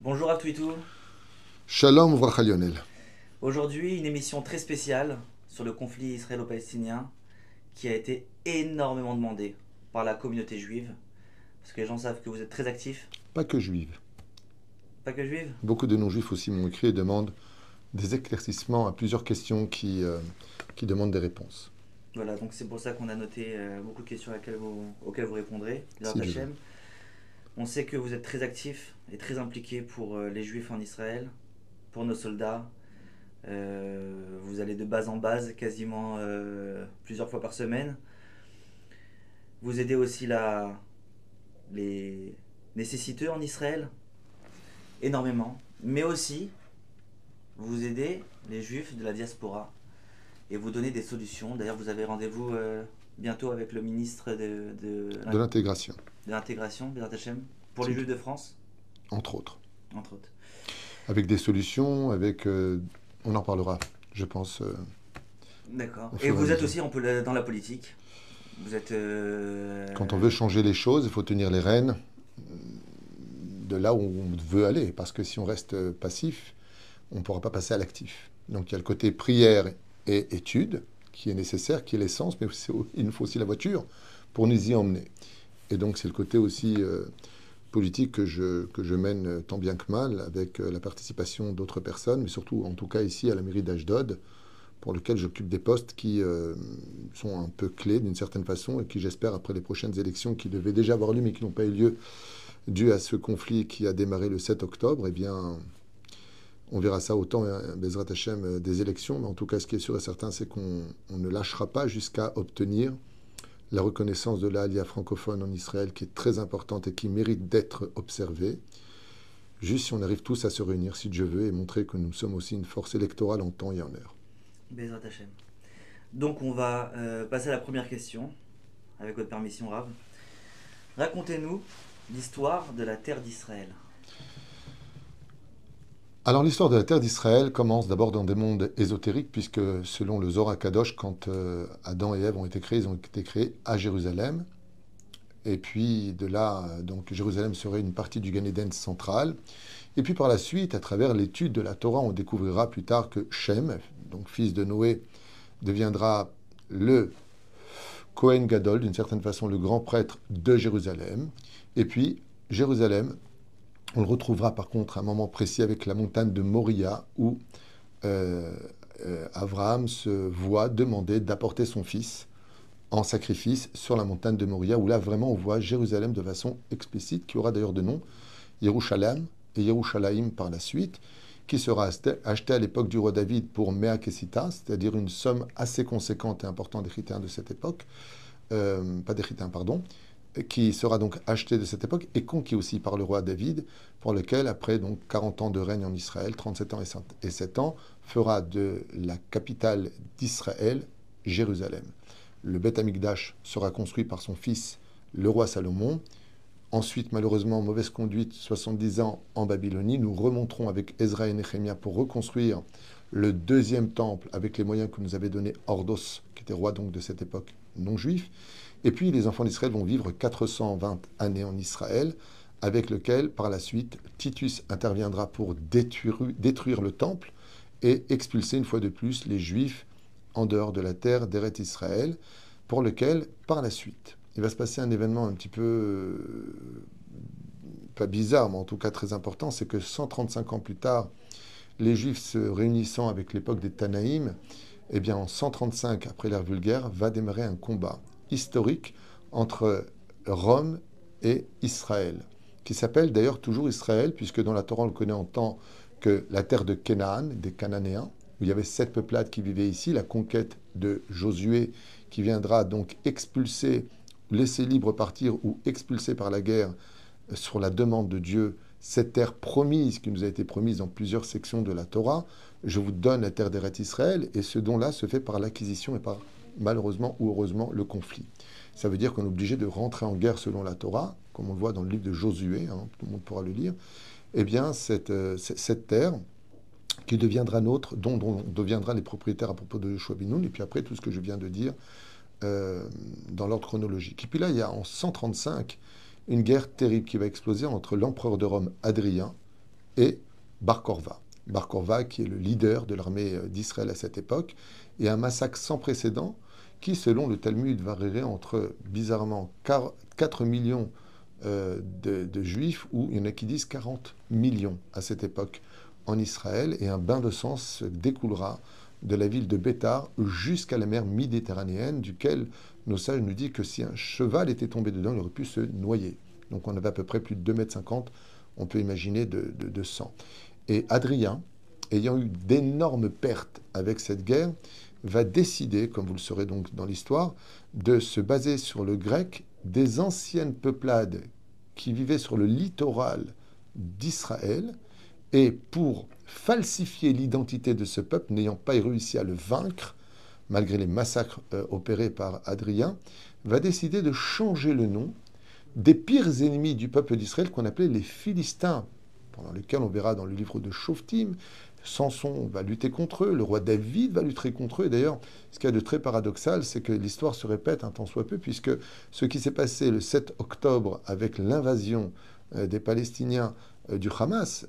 Bonjour à Twitou. Shalom Uvracha Lionel. Aujourd'hui, une émission très spéciale sur le conflit israélo-palestinien qui a été énormément demandée par la communauté juive. Parce que les gens savent que vous êtes très actifs. Pas que juive. Pas que juive. Beaucoup de non-juifs aussi m'ont écrit et demandent des éclaircissements à plusieurs questions qui demandent des réponses, Voilà, donc c'est pour ça qu'on a noté beaucoup de questions auxquelles vous répondrez. Bezrat si Dieu veut. Hashem. On sait que vous êtes très actifs et très impliqués pour les juifs en Israël, pour nos soldats. Vous allez de base en base quasiment plusieurs fois par semaine. Vous aidez aussi les nécessiteux en Israël, énormément. Mais aussi, vous aidez les juifs de la diaspora et vous donnez des solutions. D'ailleurs, vous avez rendez-vous bientôt avec le ministre De l'intégration, de l'intégration, Bezrat Hashem, pour les si juifs Dieu de France, entre autres. entre autres. Avec des solutions, on en parlera, je pense, D'accord. au Et fur et à vous êtes mesure. aussi dans la politique. Vous êtes. Quand on veut changer les choses, il faut tenir les rênes de là où on veut aller, parce que si on reste passif, on ne pourra pas passer à l'actif. Donc il y a le côté prière et étude qui est nécessaire, qui est l'essence, mais il nous faut aussi la voiture pour nous y emmener. Et donc c'est le côté aussi politique que je mène tant bien que mal, avec la participation d'autres personnes, mais surtout en tout cas ici à la mairie d'Ashdod, pour lequel j'occupe des postes qui sont un peu clés d'une certaine façon et qui j'espère après les prochaines élections qui devaient déjà avoir lieu mais qui n'ont pas eu lieu dû à ce conflit qui a démarré le 7 octobre, eh bien on verra ça autant, Bezrat Hashem, des élections, mais en tout cas, ce qui est sûr et certain, c'est qu'on ne lâchera pas jusqu'à obtenir la reconnaissance de l'Aliyah francophone en Israël, qui est très importante et qui mérite d'être observée. Juste si on arrive tous à se réunir, si Dieu veut, et montrer que nous sommes aussi une force électorale en temps et en heure. Bezrat Hashem. Donc, on va passer à la première question, avec votre permission, Rav. Racontez-nous l'histoire de la terre d'Israël. Alors l'histoire de la terre d'Israël commence d'abord dans des mondes ésotériques, puisque selon le Zohar Kadosh, quand Adam et Ève ont été créés, ils ont été créés à Jérusalem. Et puis de là, donc Jérusalem serait une partie du Gan Eden central. Et puis par la suite, à travers l'étude de la Torah, on découvrira plus tard que Shem, donc fils de Noé, deviendra le Kohen Gadol, d'une certaine façon le grand prêtre de Jérusalem. Et puis Jérusalem, on le retrouvera par contre à un moment précis avec la montagne de Moria, où euh, Abraham se voit demander d'apporter son fils en sacrifice sur la montagne de Moria, où là vraiment on voit Jérusalem de façon explicite, qui aura d'ailleurs de nom Yerushalem et Yerushalayim par la suite, qui sera acheté à l'époque du roi David pour Mea Kessita, c'est-à-dire une somme assez conséquente et importante des chrétiens de cette époque, pas des chrétiens, pardon, qui sera donc acheté de cette époque et conquis aussi par le roi David, pour lequel, après donc 40 ans de règne en Israël, 37 ans et 7 ans, fera de la capitale d'Israël Jérusalem. Le Beth Amikdash sera construit par son fils, le roi Salomon. Ensuite, malheureusement, mauvaise conduite, 70 ans en Babylonie. Nous remonterons avec Ezra et Néhémia pour reconstruire le deuxième temple avec les moyens que nous avait donné Ordos, qui était roi donc de cette époque non juif. Et puis les enfants d'Israël vont vivre 420 années en Israël, avec lequel, par la suite, Titus interviendra pour détruire le temple et expulser une fois de plus les Juifs en dehors de la terre d'Eret Israël, pour lequel, par la suite, il va se passer un événement un petit peu, pas bizarre, mais en tout cas très important, c'est que 135 ans plus tard, les Juifs se réunissant avec l'époque des Tanaïm, eh bien en 135, après l'ère vulgaire, va démarrer un combat historique entre Rome et Israël, qui s'appelle d'ailleurs toujours Israël, puisque dans la Torah on le connaît en tant que la terre de Canaan, des Cananéens, où il y avait 7 peuplades qui vivaient ici, la conquête de Josué, qui viendra donc expulser, laisser libre partir ou expulser par la guerre sur la demande de Dieu cette terre promise qui nous a été promise dans plusieurs sections de la Torah. Je vous donne la terre d'Eret Israël, et ce don-là se fait par l'acquisition et par, malheureusement ou heureusement, le conflit. Ça veut dire qu'on est obligé de rentrer en guerre selon la Torah, comme on le voit dans le livre de Josué, hein, tout le monde pourra le lire. Eh bien, cette terre qui deviendra nôtre, dont deviendra les propriétaires à propos de Yoshua bin Nun, et puis après tout ce que je viens de dire dans l'ordre chronologique. Et puis là, il y a en 135 une guerre terrible qui va exploser entre l'empereur de Rome, Adrien, et Bar Korva. Bar Korva, qui est le leader de l'armée d'Israël à cette époque, et un massacre sans précédent qui, selon le Talmud, varierait entre, bizarrement, 4 millions de juifs, ou il y en a qui disent 40 millions à cette époque en Israël, et un bain de sang se découlera de la ville de Bétar jusqu'à la mer Méditerranéenne, duquel nos sages nous disent que si un cheval était tombé dedans, il aurait pu se noyer. Donc on avait à peu près plus de 2,50 m, on peut imaginer, de sang. Et Adrien, ayant eu d'énormes pertes avec cette guerre, va décider, comme vous le saurez donc dans l'histoire, de se baser sur le grec des anciennes peuplades qui vivaient sur le littoral d'Israël, et pour falsifier l'identité de ce peuple, n'ayant pas réussi à le vaincre, malgré les massacres opérés par Adrien, va décider de changer le nom des pires ennemis du peuple d'Israël qu'on appelait les Philistins, pendant lesquels on verra dans le livre de Shoftim, Samson va lutter contre eux, le roi David va lutter contre eux. Et d'ailleurs, ce qu'il y a de très paradoxal, c'est que l'histoire se répète un tant soit peu, puisque ce qui s'est passé le 7 octobre avec l'invasion des Palestiniens du Hamas,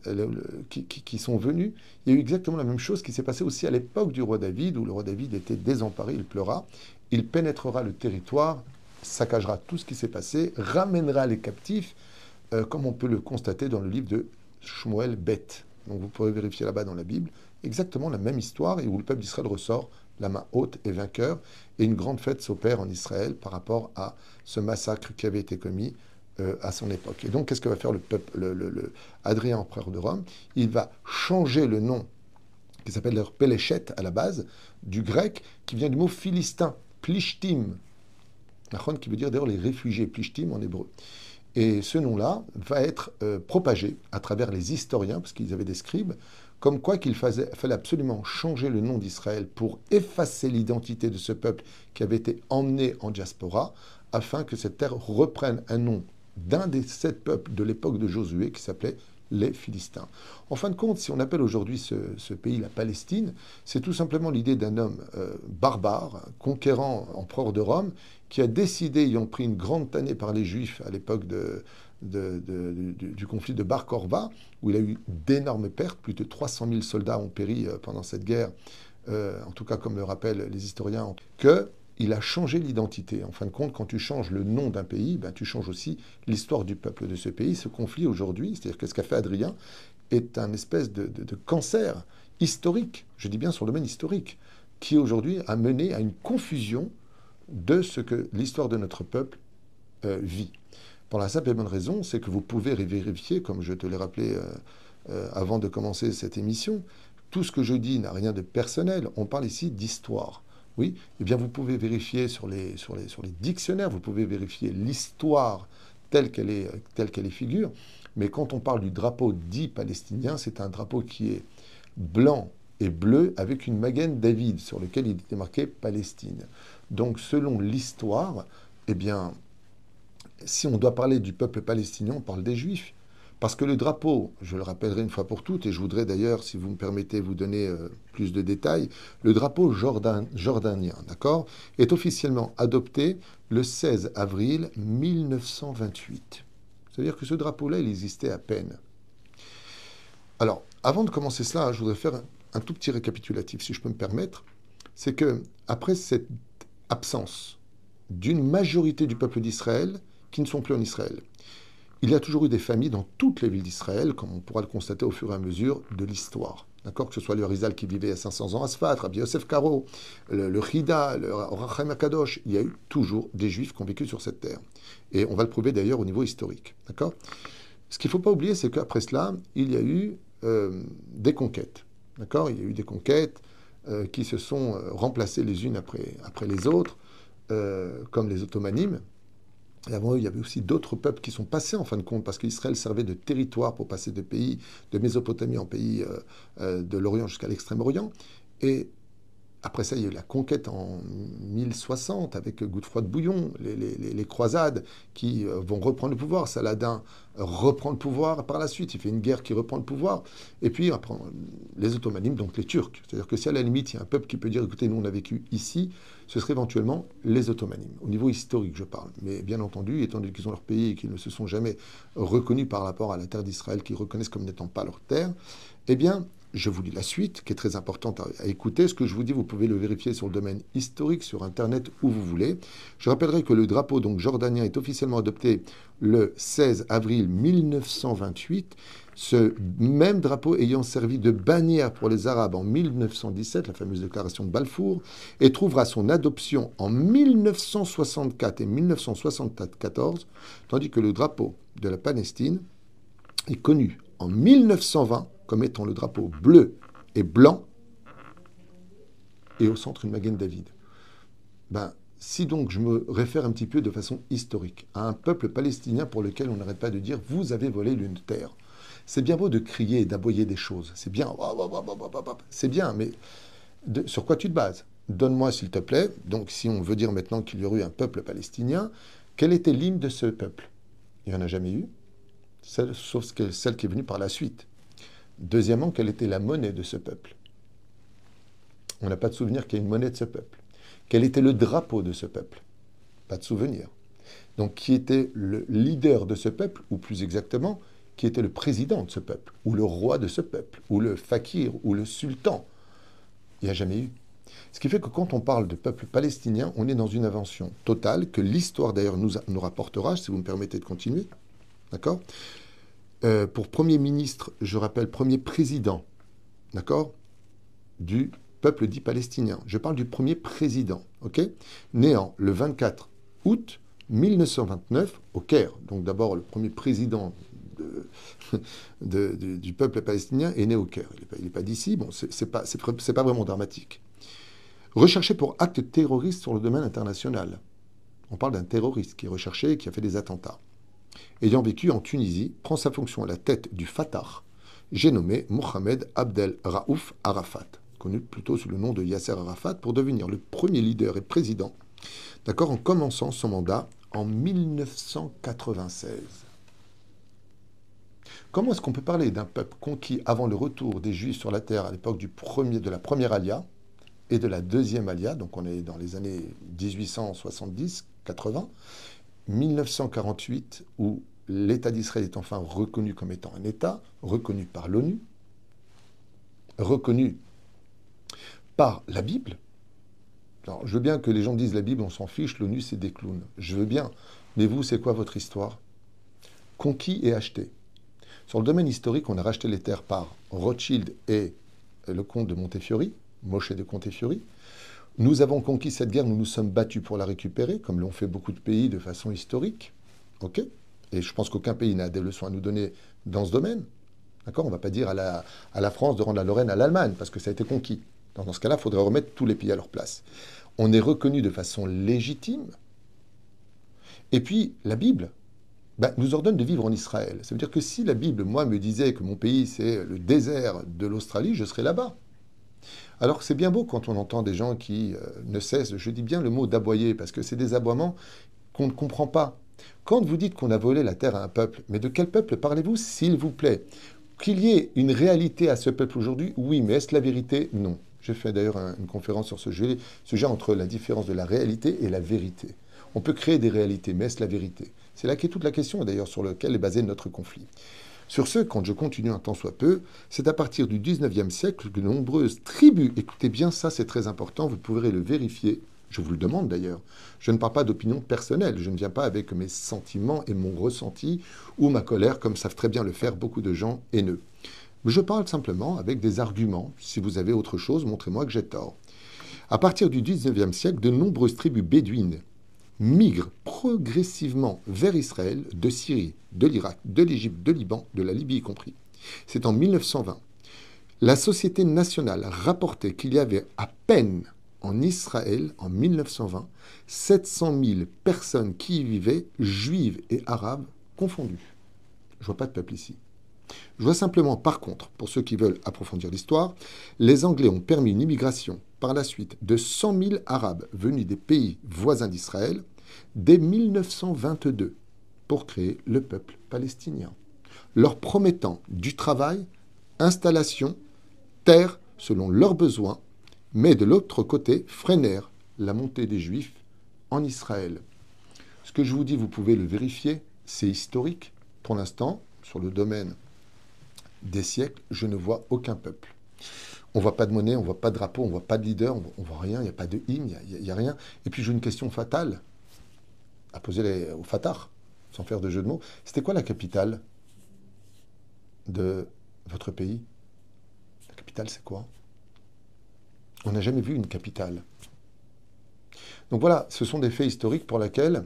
qui sont venus, il y a eu exactement la même chose qui s'est passé aussi à l'époque du roi David, où le roi David était désemparé, il pleura, il pénétrera le territoire, saccagera tout ce qui s'est passé, ramènera les captifs, comme on peut le constater dans le livre de Shmuel Bet. Donc vous pourrez vérifier là-bas dans la Bible, exactement la même histoire, et où le peuple d'Israël ressort la main haute et vainqueur, et une grande fête s'opère en Israël par rapport à ce massacre qui avait été commis à son époque. Et donc, qu'est-ce que va faire le peuple, Adrien, empereur de Rome? Il va changer le nom, qui s'appelle leur Péléchet à la base, du grec, qui vient du mot philistin, plishtim, qui veut dire d'ailleurs les réfugiés, plishtim en hébreu. Et ce nom-là va être propagé à travers les historiens, parce qu'ils avaient des scribes, comme quoi qu'il fallait absolument changer le nom d'Israël pour effacer l'identité de ce peuple qui avait été emmené en diaspora, afin que cette terre reprenne un nom d'un des 7 peuples de l'époque de Josué qui s'appelait les Philistins. En fin de compte, si on appelle aujourd'hui ce pays la Palestine, c'est tout simplement l'idée d'un homme barbare, conquérant, empereur de Rome, qui a décidé, ayant pris une grande tannée par les Juifs à l'époque du conflit de Bar Korva, où il a eu d'énormes pertes, plus de 300 000 soldats ont péri pendant cette guerre, en tout cas comme le rappellent les historiens, qu'il a changé l'identité. En fin de compte, quand tu changes le nom d'un pays, ben, tu changes aussi l'histoire du peuple de ce pays. Ce conflit aujourd'hui, c'est-à-dire que ce qu'a fait Adrien, est un espèce de cancer historique, je dis bien sur le domaine historique, qui aujourd'hui a mené à une confusion de ce que l'histoire de notre peuple vit. Pour la simple et bonne raison, c'est que vous pouvez vérifier, comme je te l'ai rappelé avant de commencer cette émission, tout ce que je dis n'a rien de personnel. On parle ici d'histoire. Oui, eh bien vous pouvez vérifier sur les dictionnaires, vous pouvez vérifier l'histoire telle qu'elle est figure, mais quand on parle du drapeau dit palestinien, c'est un drapeau qui est blanc et bleu avec une Magen David sur lequel il était marqué Palestine. Donc selon l'histoire, eh bien, si on doit parler du peuple palestinien, on parle des Juifs. Parce que le drapeau, je le rappellerai une fois pour toutes, et je voudrais d'ailleurs, si vous me permettez, vous donner plus de détails, le drapeau jordanien, d'accord, est officiellement adopté le 16 avril 1928. C'est-à-dire que ce drapeau-là, il existait à peine. Alors, avant de commencer cela, je voudrais faire un tout petit récapitulatif, si je peux me permettre. C'est que, après cette absence d'une majorité du peuple d'Israël qui ne sont plus en Israël, il y a toujours eu des familles dans toutes les villes d'Israël, comme on pourra le constater au fur et à mesure de l'histoire. D'accord, que ce soit le Rizal qui vivait à 500 ans à Sfat, Rabbi Yosef Karo, le Chida, le Rachem Akadosh, il y a eu toujours des Juifs qui ont vécu sur cette terre. Et on va le prouver d'ailleurs au niveau historique. D'accord. Ce qu'il ne faut pas oublier, c'est qu'après cela, il y a eu des conquêtes. D'accord. Il y a eu des conquêtes qui se sont remplacées les unes après les autres, comme les Ottomanimes. Et avant eux, il y avait aussi d'autres peuples qui sont passés en fin de compte, parce qu'Israël servait de territoire pour passer de pays, de Mésopotamie en pays de l'Orient jusqu'à l'Extrême-Orient. Et Après ça, il y a eu la conquête en 1060 avec Godefroy de Bouillon, les croisades qui vont reprendre le pouvoir. Saladin reprend le pouvoir par la suite. Il fait une guerre qui reprend le pouvoir. Et puis, après, les Ottomanimes, donc les Turcs. C'est-à-dire que si à la limite, il y a un peuple qui peut dire, écoutez, nous, on a vécu ici, ce serait éventuellement les Ottomanimes. Au niveau historique, je parle. Mais bien entendu, étant donné qu'ils ont leur pays et qu'ils ne se sont jamais reconnus par rapport à la terre d'Israël, qu'ils reconnaissent comme n'étant pas leur terre, eh bien, je vous lis la suite, qui est très importante à écouter. Ce que je vous dis, vous pouvez le vérifier sur le domaine historique, sur Internet, où vous voulez. Je rappellerai que le drapeau donc jordanien est officiellement adopté le 16 avril 1928. Ce même drapeau ayant servi de bannière pour les Arabes en 1917, la fameuse déclaration de Balfour, et trouvera son adoption en 1964 et 1974, tandis que le drapeau de la Palestine est connu en 1920 comme étant le drapeau bleu et blanc, et au centre une Magen David. Si donc je me réfère un petit peu de façon historique à un peuple palestinien pour lequel on n'arrête pas de dire « vous avez volé une terre », c'est bien beau de crier et d'aboyer des choses, c'est bien, c'est bien, mais sur quoi tu te bases? Donne-moi s'il te plaît, donc si on veut dire maintenant qu'il y aurait eu un peuple palestinien, quel était l'hymne de ce peuple? Il n'y en a jamais eu, sauf celle qui est venue par la suite. Deuxièmement, quelle était la monnaie de ce peuple? On n'a pas de souvenir qu'il y ait une monnaie de ce peuple. Quel était le drapeau de ce peuple? Pas de souvenir. Donc, qui était le leader de ce peuple, ou plus exactement, qui était le président de ce peuple, ou le roi de ce peuple, ou le fakir, ou le sultan? Il n'y a jamais eu. Ce qui fait que quand on parle de peuple palestinien, on est dans une invention totale, que l'histoire d'ailleurs nous rapportera, si vous me permettez de continuer. D'accord? Pour Premier ministre, je rappelle premier président, d'accord, du peuple dit palestinien. Je parle du premier président, ok, né le 24 août 1929 au Caire. Donc d'abord, le premier président du peuple palestinien est né au Caire. Il n'est pas d'ici, bon, c'est pas vraiment dramatique. Recherché pour actes terroristes sur le domaine international. On parle d'un terroriste qui est recherché et qui a fait des attentats. Ayant vécu en Tunisie, prend sa fonction à la tête du Fatah, j'ai nommé Mohamed Abdel Raouf Arafat, connu plutôt sous le nom de Yasser Arafat, pour devenir le premier leader et président, d'accord, en commençant son mandat en 1996. Comment est-ce qu'on peut parler d'un peuple conquis avant le retour des Juifs sur la terre à l'époque de la première alia et de la deuxième alia, donc on est dans les années 1870-80, 1948, où l'État d'Israël est enfin reconnu comme étant un État, reconnu par l'ONU, reconnu par la Bible. Alors, je veux bien que les gens disent la Bible, on s'en fiche, l'ONU, c'est des clowns. Je veux bien. Mais vous, c'est quoi votre histoire? Conquis et acheté. Sur le domaine historique, on a racheté les terres par Rothschild et le comte de Montefiori, Moshe de Montefiori. Nous avons conquis cette guerre, nous nous sommes battus pour la récupérer, comme l'ont fait beaucoup de pays de façon historique. Ok? Et je pense qu'aucun pays n'a des leçons à nous donner dans ce domaine. D'accord? On ne va pas dire à la France de rendre la Lorraine à l'Allemagne, parce que ça a été conquis. Dans ce cas-là, il faudrait remettre tous les pays à leur place. On est reconnu de façon légitime. Et puis, la Bible nous ordonne de vivre en Israël. Ça veut dire que si la Bible, moi, me disait que mon pays, c'est le désert de l'Australie, je serais là-bas. Alors c'est bien beau quand on entend des gens qui ne cessent, je dis bien le mot d'aboyer, parce que c'est des aboiements qu'on ne comprend pas. Quand vous dites qu'on a volé la terre à un peuple, mais de quel peuple parlez-vous, s'il vous plaît? Qu'il y ait une réalité à ce peuple aujourd'hui, oui, mais est-ce la vérité? Non. J'ai fait d'ailleurs une conférence sur ce sujet entre la différence de la réalité et la vérité. On peut créer des réalités, mais est-ce la vérité? C'est là qu'est toute la question, d'ailleurs, sur laquelle est basé notre conflit. Sur ce, quand je continue un tant soit peu, c'est à partir du 19e siècle que de nombreuses tribus, écoutez bien ça, c'est très important, vous pourrez le vérifier, je vous le demande d'ailleurs, je ne parle pas d'opinion personnelle, je ne viens pas avec mes sentiments et mon ressenti ou ma colère, comme savent très bien le faire beaucoup de gens haineux. Je parle simplement avec des arguments, si vous avez autre chose, montrez-moi que j'ai tort. À partir du 19e siècle, de nombreuses tribus bédouines migrent progressivement vers Israël, de Syrie, de l'Irak, de l'Égypte, de Liban, de la Libye y compris. C'est en 1920. La Société nationale rapportait qu'il y avait à peine en Israël, en 1920, 700 000 personnes qui y vivaient, juives et arabes confondus. Je ne vois pas de peuple ici. Je vois simplement, par contre, pour ceux qui veulent approfondir l'histoire, les Anglais ont permis une immigration par la suite de 100 000 Arabes venus des pays voisins d'Israël dès 1922 pour créer le peuple palestinien, leur promettant du travail, installation, terre selon leurs besoins, mais de l'autre côté freinèrent la montée des Juifs en Israël. Ce que je vous dis, vous pouvez le vérifier, c'est historique. Pour l'instant, sur le domaine des siècles, je ne vois aucun peuple. On ne voit pas de monnaie, on ne voit pas de drapeau, on ne voit pas de leader, on ne voit rien, il n'y a pas de hymne, il n'y a rien. Et puis j'ai une question fatale à poser au Fatah, sans faire de jeu de mots. C'était quoi la capitale de votre pays? La capitale, c'est quoi? On n'a jamais vu une capitale. Donc voilà, ce sont des faits historiques pour lesquels,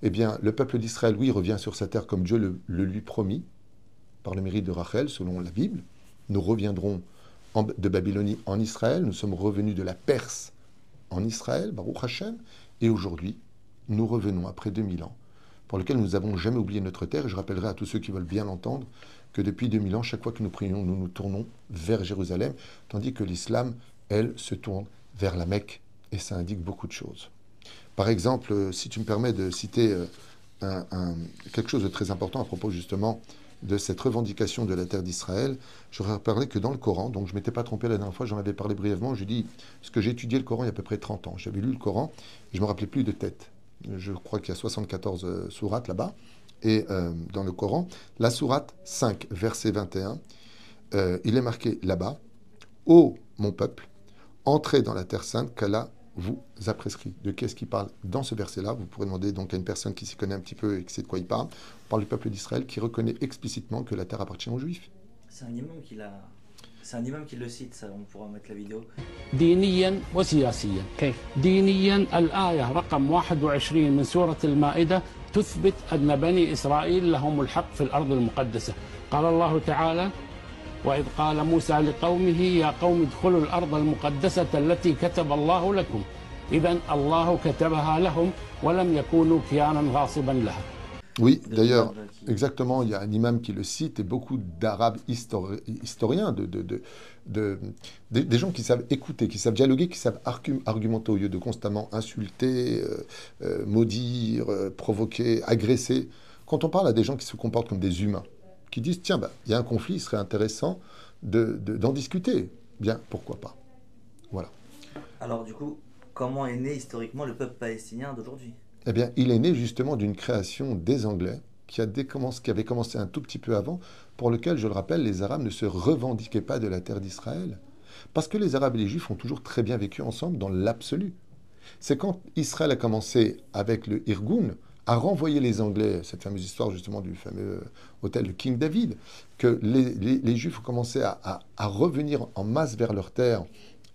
eh bien, le peuple d'Israël, oui, revient sur sa terre comme Dieu le lui promit, par le mérite de Rachel, selon la Bible. Nous reviendrons de Babylonie en Israël, nous sommes revenus de la Perse en Israël, Baruch Hashem, et aujourd'hui, nous revenons après 2000 ans, pour lequel nous n'avons jamais oublié notre terre, et je rappellerai à tous ceux qui veulent bien l'entendre, que depuis 2000 ans, chaque fois que nous prions, nous nous tournons vers Jérusalem, tandis que l'islam, elle, se tourne vers la Mecque, et ça indique beaucoup de choses. Par exemple, si tu me permets de citer quelque chose de très important à propos justement de cette revendication de la terre d'Israël, j'aurais parlé que dans le Coran, donc je ne m'étais pas trompé la dernière fois, j'en avais parlé brièvement, je dis, parce que j'ai étudié le Coran il y a à peu près 30 ans, j'avais lu le Coran, et je ne me rappelais plus de tête. Je crois qu'il y a 74 sourates là-bas, et dans le Coran, la sourate 5, verset 21, il est marqué là-bas, « Ô mon peuple, entrez dans la terre sainte qu'Allah vous a prescrit. » De qu'est-ce qu'il parle dans ce verset-là? Vous pourrez demander donc à une personne qui s'y connaît un petit peu et qui sait de quoi il parle. On parle du peuple d'Israël qui reconnaît explicitement que la terre appartient aux Juifs. C'est un imam qui le cite, ça, on pourra mettre la vidéo. دينيا وسياسيا. كيف؟ دينيا الآية رقم 21 من سورة المائدة تثبت أن بني إسرائيل لهم الحق في الأرض المقدسة. قال الله تعالى: وإذ قال موسى لقومه يا قوم ادخلوا الأرض المقدسة التي كتب الله لكم. إذن الله كتبها لهم ولم يكونوا كيانا غاصبا لها. Oui, d'ailleurs, exactement, il y a un imam qui le cite et beaucoup d'Arabes historiens, des gens qui savent écouter, qui savent dialoguer, qui savent argumenter au lieu de constamment insulter, maudire, provoquer, agresser. Quand on parle à des gens qui se comportent comme des humains, qui disent, tiens, bah, il y a un conflit, il serait intéressant d'en discuter. Bien, pourquoi pas. Voilà. Alors du coup, comment est né historiquement le peuple palestinien d'aujourd'hui? Eh bien, il est né justement d'une création des Anglais qui avait commencé un tout petit peu avant, pour lequel, je le rappelle, les Arabes ne se revendiquaient pas de la terre d'Israël. Parce que les Arabes et les Juifs ont toujours très bien vécu ensemble dans l'absolu. C'est quand Israël a commencé avec le Irgun à renvoyer les Anglais, cette fameuse histoire justement du fameux hôtel de King David, que les Juifs ont commencé à revenir en masse vers leur terre,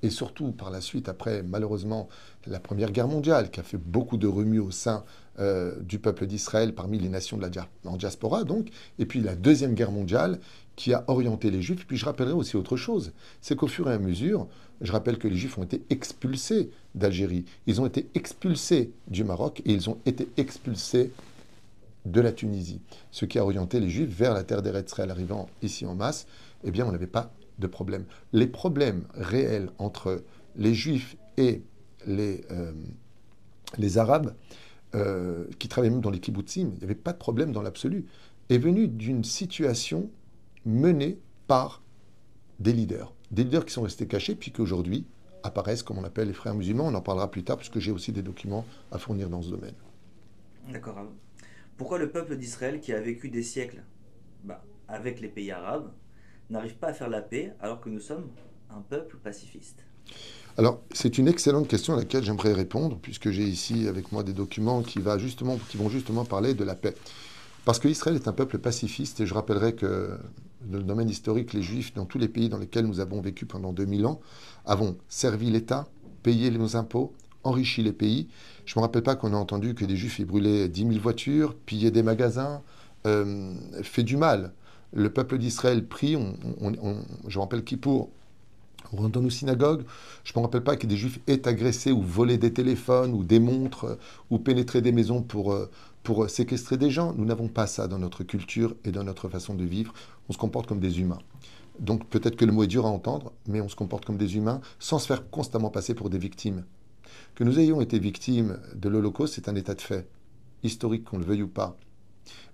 et surtout par la suite, après malheureusement la Première Guerre mondiale, qui a fait beaucoup de remue au sein du peuple d'Israël parmi les nations en diaspora, donc, et puis la Deuxième Guerre mondiale, qui a orienté les Juifs. Puis je rappellerai aussi autre chose, c'est qu'au fur et à mesure, je rappelle que les Juifs ont été expulsés d'Algérie, ils ont été expulsés du Maroc, et ils ont été expulsés de la Tunisie, ce qui a orienté les Juifs vers la terre d'Eretz Israël. Arrivant ici en masse, eh bien on n'avait pas de problème. Les problèmes réels entre les Juifs et les Arabes, qui travaillaient même dans les kibbutzim, il n'y avait pas de problème dans l'absolu, est venu d'une situation menée par des leaders qui sont restés cachés, puis qu'aujourd'hui apparaissent, comme on appelle les frères musulmans. On en parlera plus tard, parce que j'ai aussi des documents à fournir dans ce domaine. D'accord. Pourquoi le peuple d'Israël, qui a vécu des siècles avec les pays arabes, n'arrive pas à faire la paix alors que nous sommes un peuple pacifiste? Alors, c'est une excellente question à laquelle j'aimerais répondre, puisque j'ai ici avec moi des documents qui vont justement parler de la paix. Parce qu'Israël est un peuple pacifiste, et je rappellerai que dans le domaine historique, les Juifs, dans tous les pays dans lesquels nous avons vécu pendant 2000 ans, avons servi l'État, payé nos impôts, enrichi les pays. Je ne me rappelle pas qu'on a entendu que des Juifs aient brûlé 10 000 voitures, pillé des magasins, fait du mal. Le peuple d'Israël prie, je me rappelle Kippour, on rentre dans nos synagogues. Je ne me rappelle pas que des Juifs aient agressé ou volé des téléphones ou des montres ou pénétré des maisons pour pour séquestrer des gens. Nous n'avons pas ça dans notre culture et dans notre façon de vivre. On se comporte comme des humains. Donc peut-être que le mot est dur à entendre, mais on se comporte comme des humains sans se faire constamment passer pour des victimes. Que nous ayons été victimes de l'Holocauste, c'est un état de fait, historique, qu'on le veuille ou pas.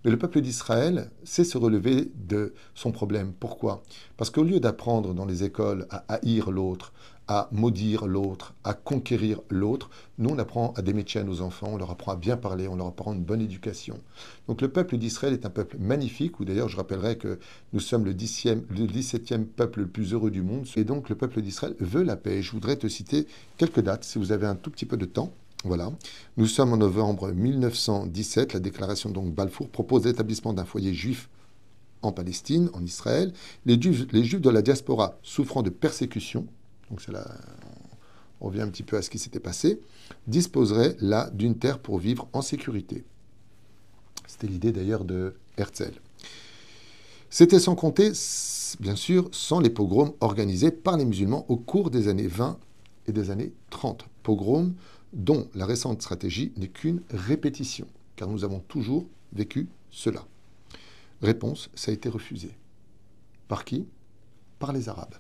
Mais le peuple d'Israël sait se relever de son problème. Pourquoi? Parce qu'au lieu d'apprendre dans les écoles à haïr l'autre, à maudire l'autre, à conquérir l'autre, nous on apprend à des métiers à nos enfants, on leur apprend à bien parler, on leur apprend une bonne éducation. Donc le peuple d'Israël est un peuple magnifique, où d'ailleurs je rappellerai que nous sommes le 17e peuple le plus heureux du monde, et donc le peuple d'Israël veut la paix. Je voudrais te citer quelques dates, si vous avez un tout petit peu de temps. Voilà. Nous sommes en novembre 1917. La déclaration donc Balfour propose l'établissement d'un foyer juif en Palestine, en Israël. Les juifs de la diaspora souffrant de persécution, donc on revient un petit peu à ce qui s'était passé, disposeraient là d'une terre pour vivre en sécurité. C'était l'idée d'ailleurs de Herzl. C'était sans compter, bien sûr, sans les pogroms organisés par les musulmans au cours des années 20 et des années 30. Pogroms dont la récente stratégie n'est qu'une répétition, car nous avons toujours vécu cela. Réponse, ça a été refusé. Par qui? Par les Arabes.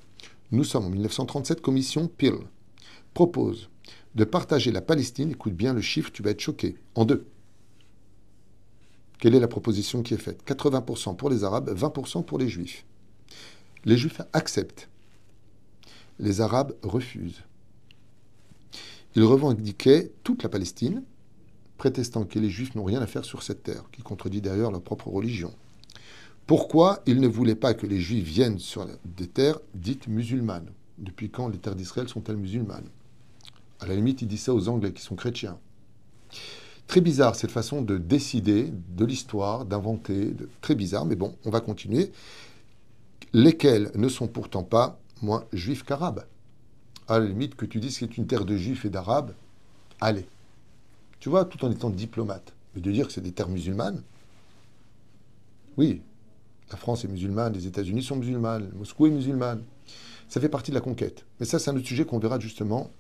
Nous sommes en 1937, commission Peel propose de partager la Palestine, écoute bien le chiffre, tu vas être choqué, en deux. Quelle est la proposition qui est faite? 80% pour les Arabes, 20% pour les Juifs. Les Juifs acceptent. Les Arabes refusent. Ils revendiquaient toute la Palestine, prétestant que les Juifs n'ont rien à faire sur cette terre, qui contredit d'ailleurs leur propre religion. Pourquoi ils ne voulaient pas que les Juifs viennent sur des terres dites musulmanes? Depuis quand les terres d'Israël sont-elles musulmanes? À la limite, ils disent ça aux Anglais qui sont chrétiens. Très bizarre cette façon de décider de l'histoire, d'inventer, très bizarre, mais bon, on va continuer. Lesquels ne sont pourtant pas moins juifs qu'arabes. À la limite, que tu dises que c'est une terre de juifs et d'arabes, allez. Tu vois, tout en étant diplomate. Mais de dire que c'est des terres musulmanes, oui, la France est musulmane, les États-Unis sont musulmanes, Moscou est musulmane. Ça fait partie de la conquête. Mais ça, c'est un autre sujet qu'on verra justement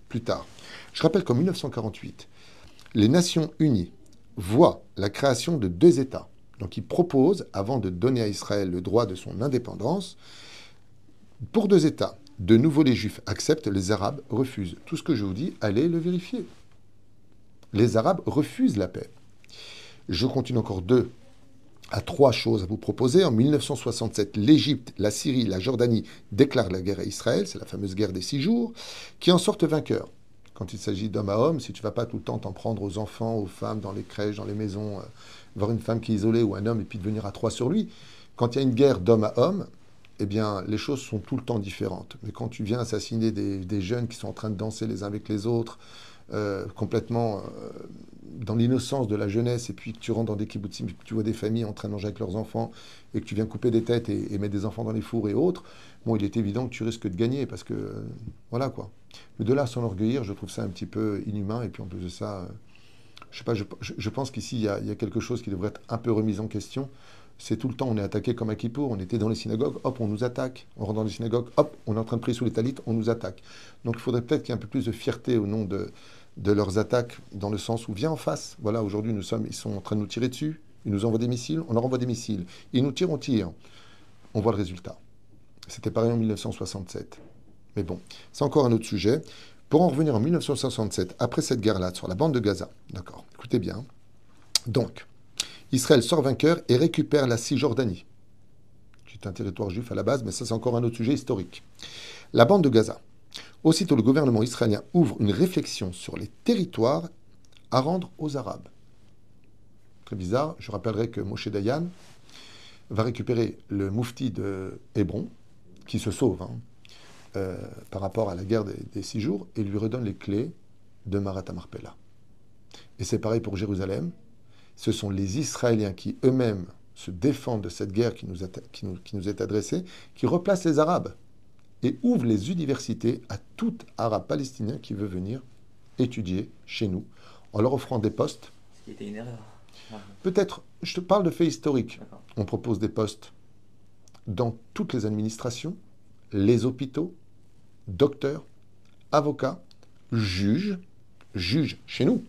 plus tard. Je rappelle qu'en 1948, les Nations Unies voient la création de 2 États. Donc ils proposent, avant de donner à Israël le droit de son indépendance, pour 2 États. De nouveau, les Juifs acceptent, les Arabes refusent. Tout ce que je vous dis, allez le vérifier. Les Arabes refusent la paix. Je continue encore 2 à 3 choses à vous proposer. En 1967, l'Égypte, la Syrie, la Jordanie déclarent la guerre à Israël. C'est la fameuse guerre des 6 jours, qui en sortent vainqueurs. Quand il s'agit d'homme à homme, si tu ne vas pas tout le temps t'en prendre aux enfants, aux femmes, dans les crèches, dans les maisons, voir une femme qui est isolée ou un homme et puis devenir à 3 sur lui, quand il y a une guerre d'homme à homme, eh bien, les choses sont tout le temps différentes. Mais quand tu viens assassiner des jeunes qui sont en train de danser les uns avec les autres, complètement dans l'innocence de la jeunesse, et puis que tu rentres dans des kibbutzim, que tu vois des familles en train de manger avec leurs enfants, et que tu viens couper des têtes et mettre des enfants dans les fours et autres, bon, il est évident que tu risques de gagner, parce que, voilà quoi. Mais de là à s'enorgueillir, je trouve ça un petit peu inhumain, et puis en plus de ça, je sais pas, je pense qu'ici, il y a quelque chose qui devrait être un peu remis en question. C'est tout le temps, on est attaqué comme à Kippour, on était dans les synagogues, hop, on nous attaque. On rentre dans les synagogues, hop, on est en train de prier sous les talits, on nous attaque. Donc il faudrait peut-être qu'il y ait un peu plus de fierté au nom de leurs attaques, dans le sens où viens en face. Voilà, aujourd'hui, ils sont en train de nous tirer dessus, ils nous envoient des missiles, on leur envoie des missiles. Ils nous tirent, on tire. On voit le résultat. C'était pareil en 1967. Mais bon, c'est encore un autre sujet. Pour en revenir en 1967, après cette guerre-là, sur la bande de Gaza, d'accord, écoutez bien. Donc, Israël sort vainqueur et récupère la Cisjordanie. C'est un territoire juif à la base, mais ça c'est encore un autre sujet historique. La bande de Gaza. Aussitôt, le gouvernement israélien ouvre une réflexion sur les territoires à rendre aux Arabes. Très bizarre, je rappellerai que Moshe Dayan va récupérer le moufti de Hébron, qui se sauve par rapport à la guerre des 6 jours, et lui redonne les clés de Marat HaMarpela. Et c'est pareil pour Jérusalem. Ce sont les Israéliens qui eux-mêmes se défendent de cette guerre qui nous est adressée, qui replacent les Arabes et ouvrent les universités à tout Arabe palestinien qui veut venir étudier chez nous, en leur offrant des postes. Ce qui était une erreur. Peut-être, je te parle de faits historiques. D'accord. On propose des postes dans toutes les administrations, les hôpitaux, docteurs, avocats, juges chez nous,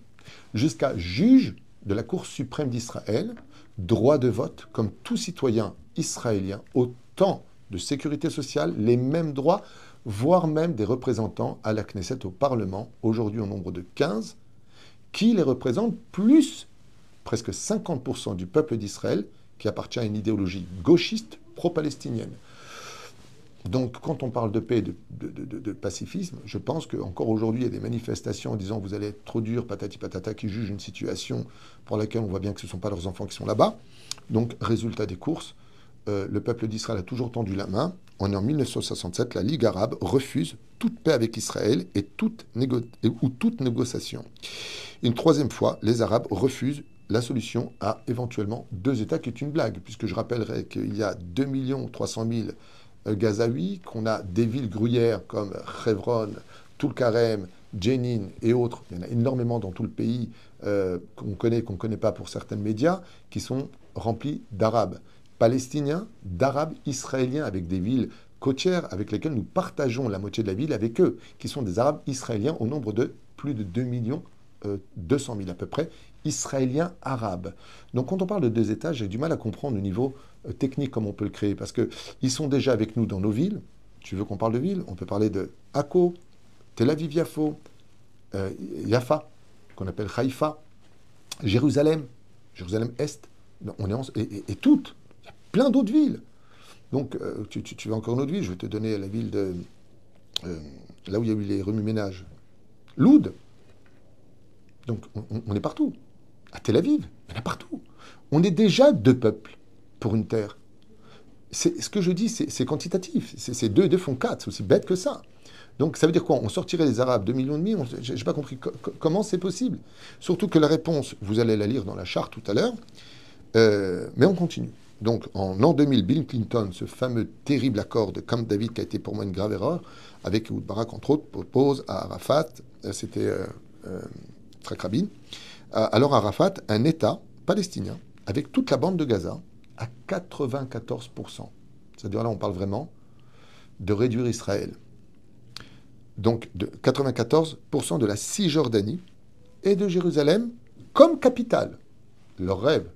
jusqu'à juges de la Cour suprême d'Israël, droit de vote, comme tout citoyen israélien, autant de sécurité sociale, les mêmes droits, voire même des représentants à la Knesset, au Parlement, aujourd'hui au nombre de 15, qui les représentent, plus presque 50% du peuple d'Israël, qui appartient à une idéologie gauchiste pro-palestinienne. Donc, quand on parle de paix et de pacifisme, je pense qu'encore aujourd'hui, il y a des manifestations en disant vous allez être trop dur, patati patata, qui jugent une situation pour laquelle on voit bien que ce ne sont pas leurs enfants qui sont là-bas. Donc, résultat des courses, le peuple d'Israël a toujours tendu la main. On est en 1967, la Ligue arabe refuse toute paix avec Israël et toute négociation. Une troisième fois, les Arabes refusent la solution à éventuellement 2 États, qui est une blague, puisque je rappellerai qu'il y a 2 300 000 Gazaouis, qu'on a des villes gruyères comme Hebron, Toul-Karem, Jenin et autres. Il y en a énormément dans tout le pays qu'on connaît, qu'on ne connaît pas pour certains médias, qui sont remplis d'Arabes palestiniens, d'Arabes israéliens, avec des villes côtières avec lesquelles nous partageons la moitié de la ville avec eux, qui sont des Arabes israéliens au nombre de plus de 2 200 000 à peu près, Israéliens arabes. Donc quand on parle de 2 États, j'ai du mal à comprendre au niveau technique comment on peut le créer, parce qu'ils sont déjà avec nous dans nos villes. Tu veux qu'on parle de villes? On peut parler de Akko, Tel Aviv-Yafo, Yafa, qu'on appelle Haïfa, Jérusalem, Jérusalem-Est, et toutes. Il y a plein d'autres villes. Donc tu veux encore une autre ville? Je vais te donner la ville de... là où il y a eu les remue-ménages. Loud. Donc on est partout. À Tel Aviv, il y en a partout. On est déjà 2 peuples pour une terre. Ce que je dis, c'est quantitatif. C'est 2 et 2 font 4. C'est aussi bête que ça. Donc ça veut dire quoi? On sortirait les Arabes 2,5 millions? Je n'ai pas compris comment c'est possible. Surtout que la réponse, vous allez la lire dans la charte tout à l'heure. Mais on continue. Donc en l'an 2000, Bill Clinton, ce fameux terrible accord de Camp David qui a été pour moi une grave erreur, avec Ehud Barak entre autres, propose à Arafat, c'était Yitzhak Rabin, alors Arafat, un État palestinien, avec toute la bande de Gaza, à 94%. C'est-à-dire là, on parle vraiment de réduire Israël. Donc, de 94% de la Cisjordanie et de Jérusalem comme capitale. Leur rêve,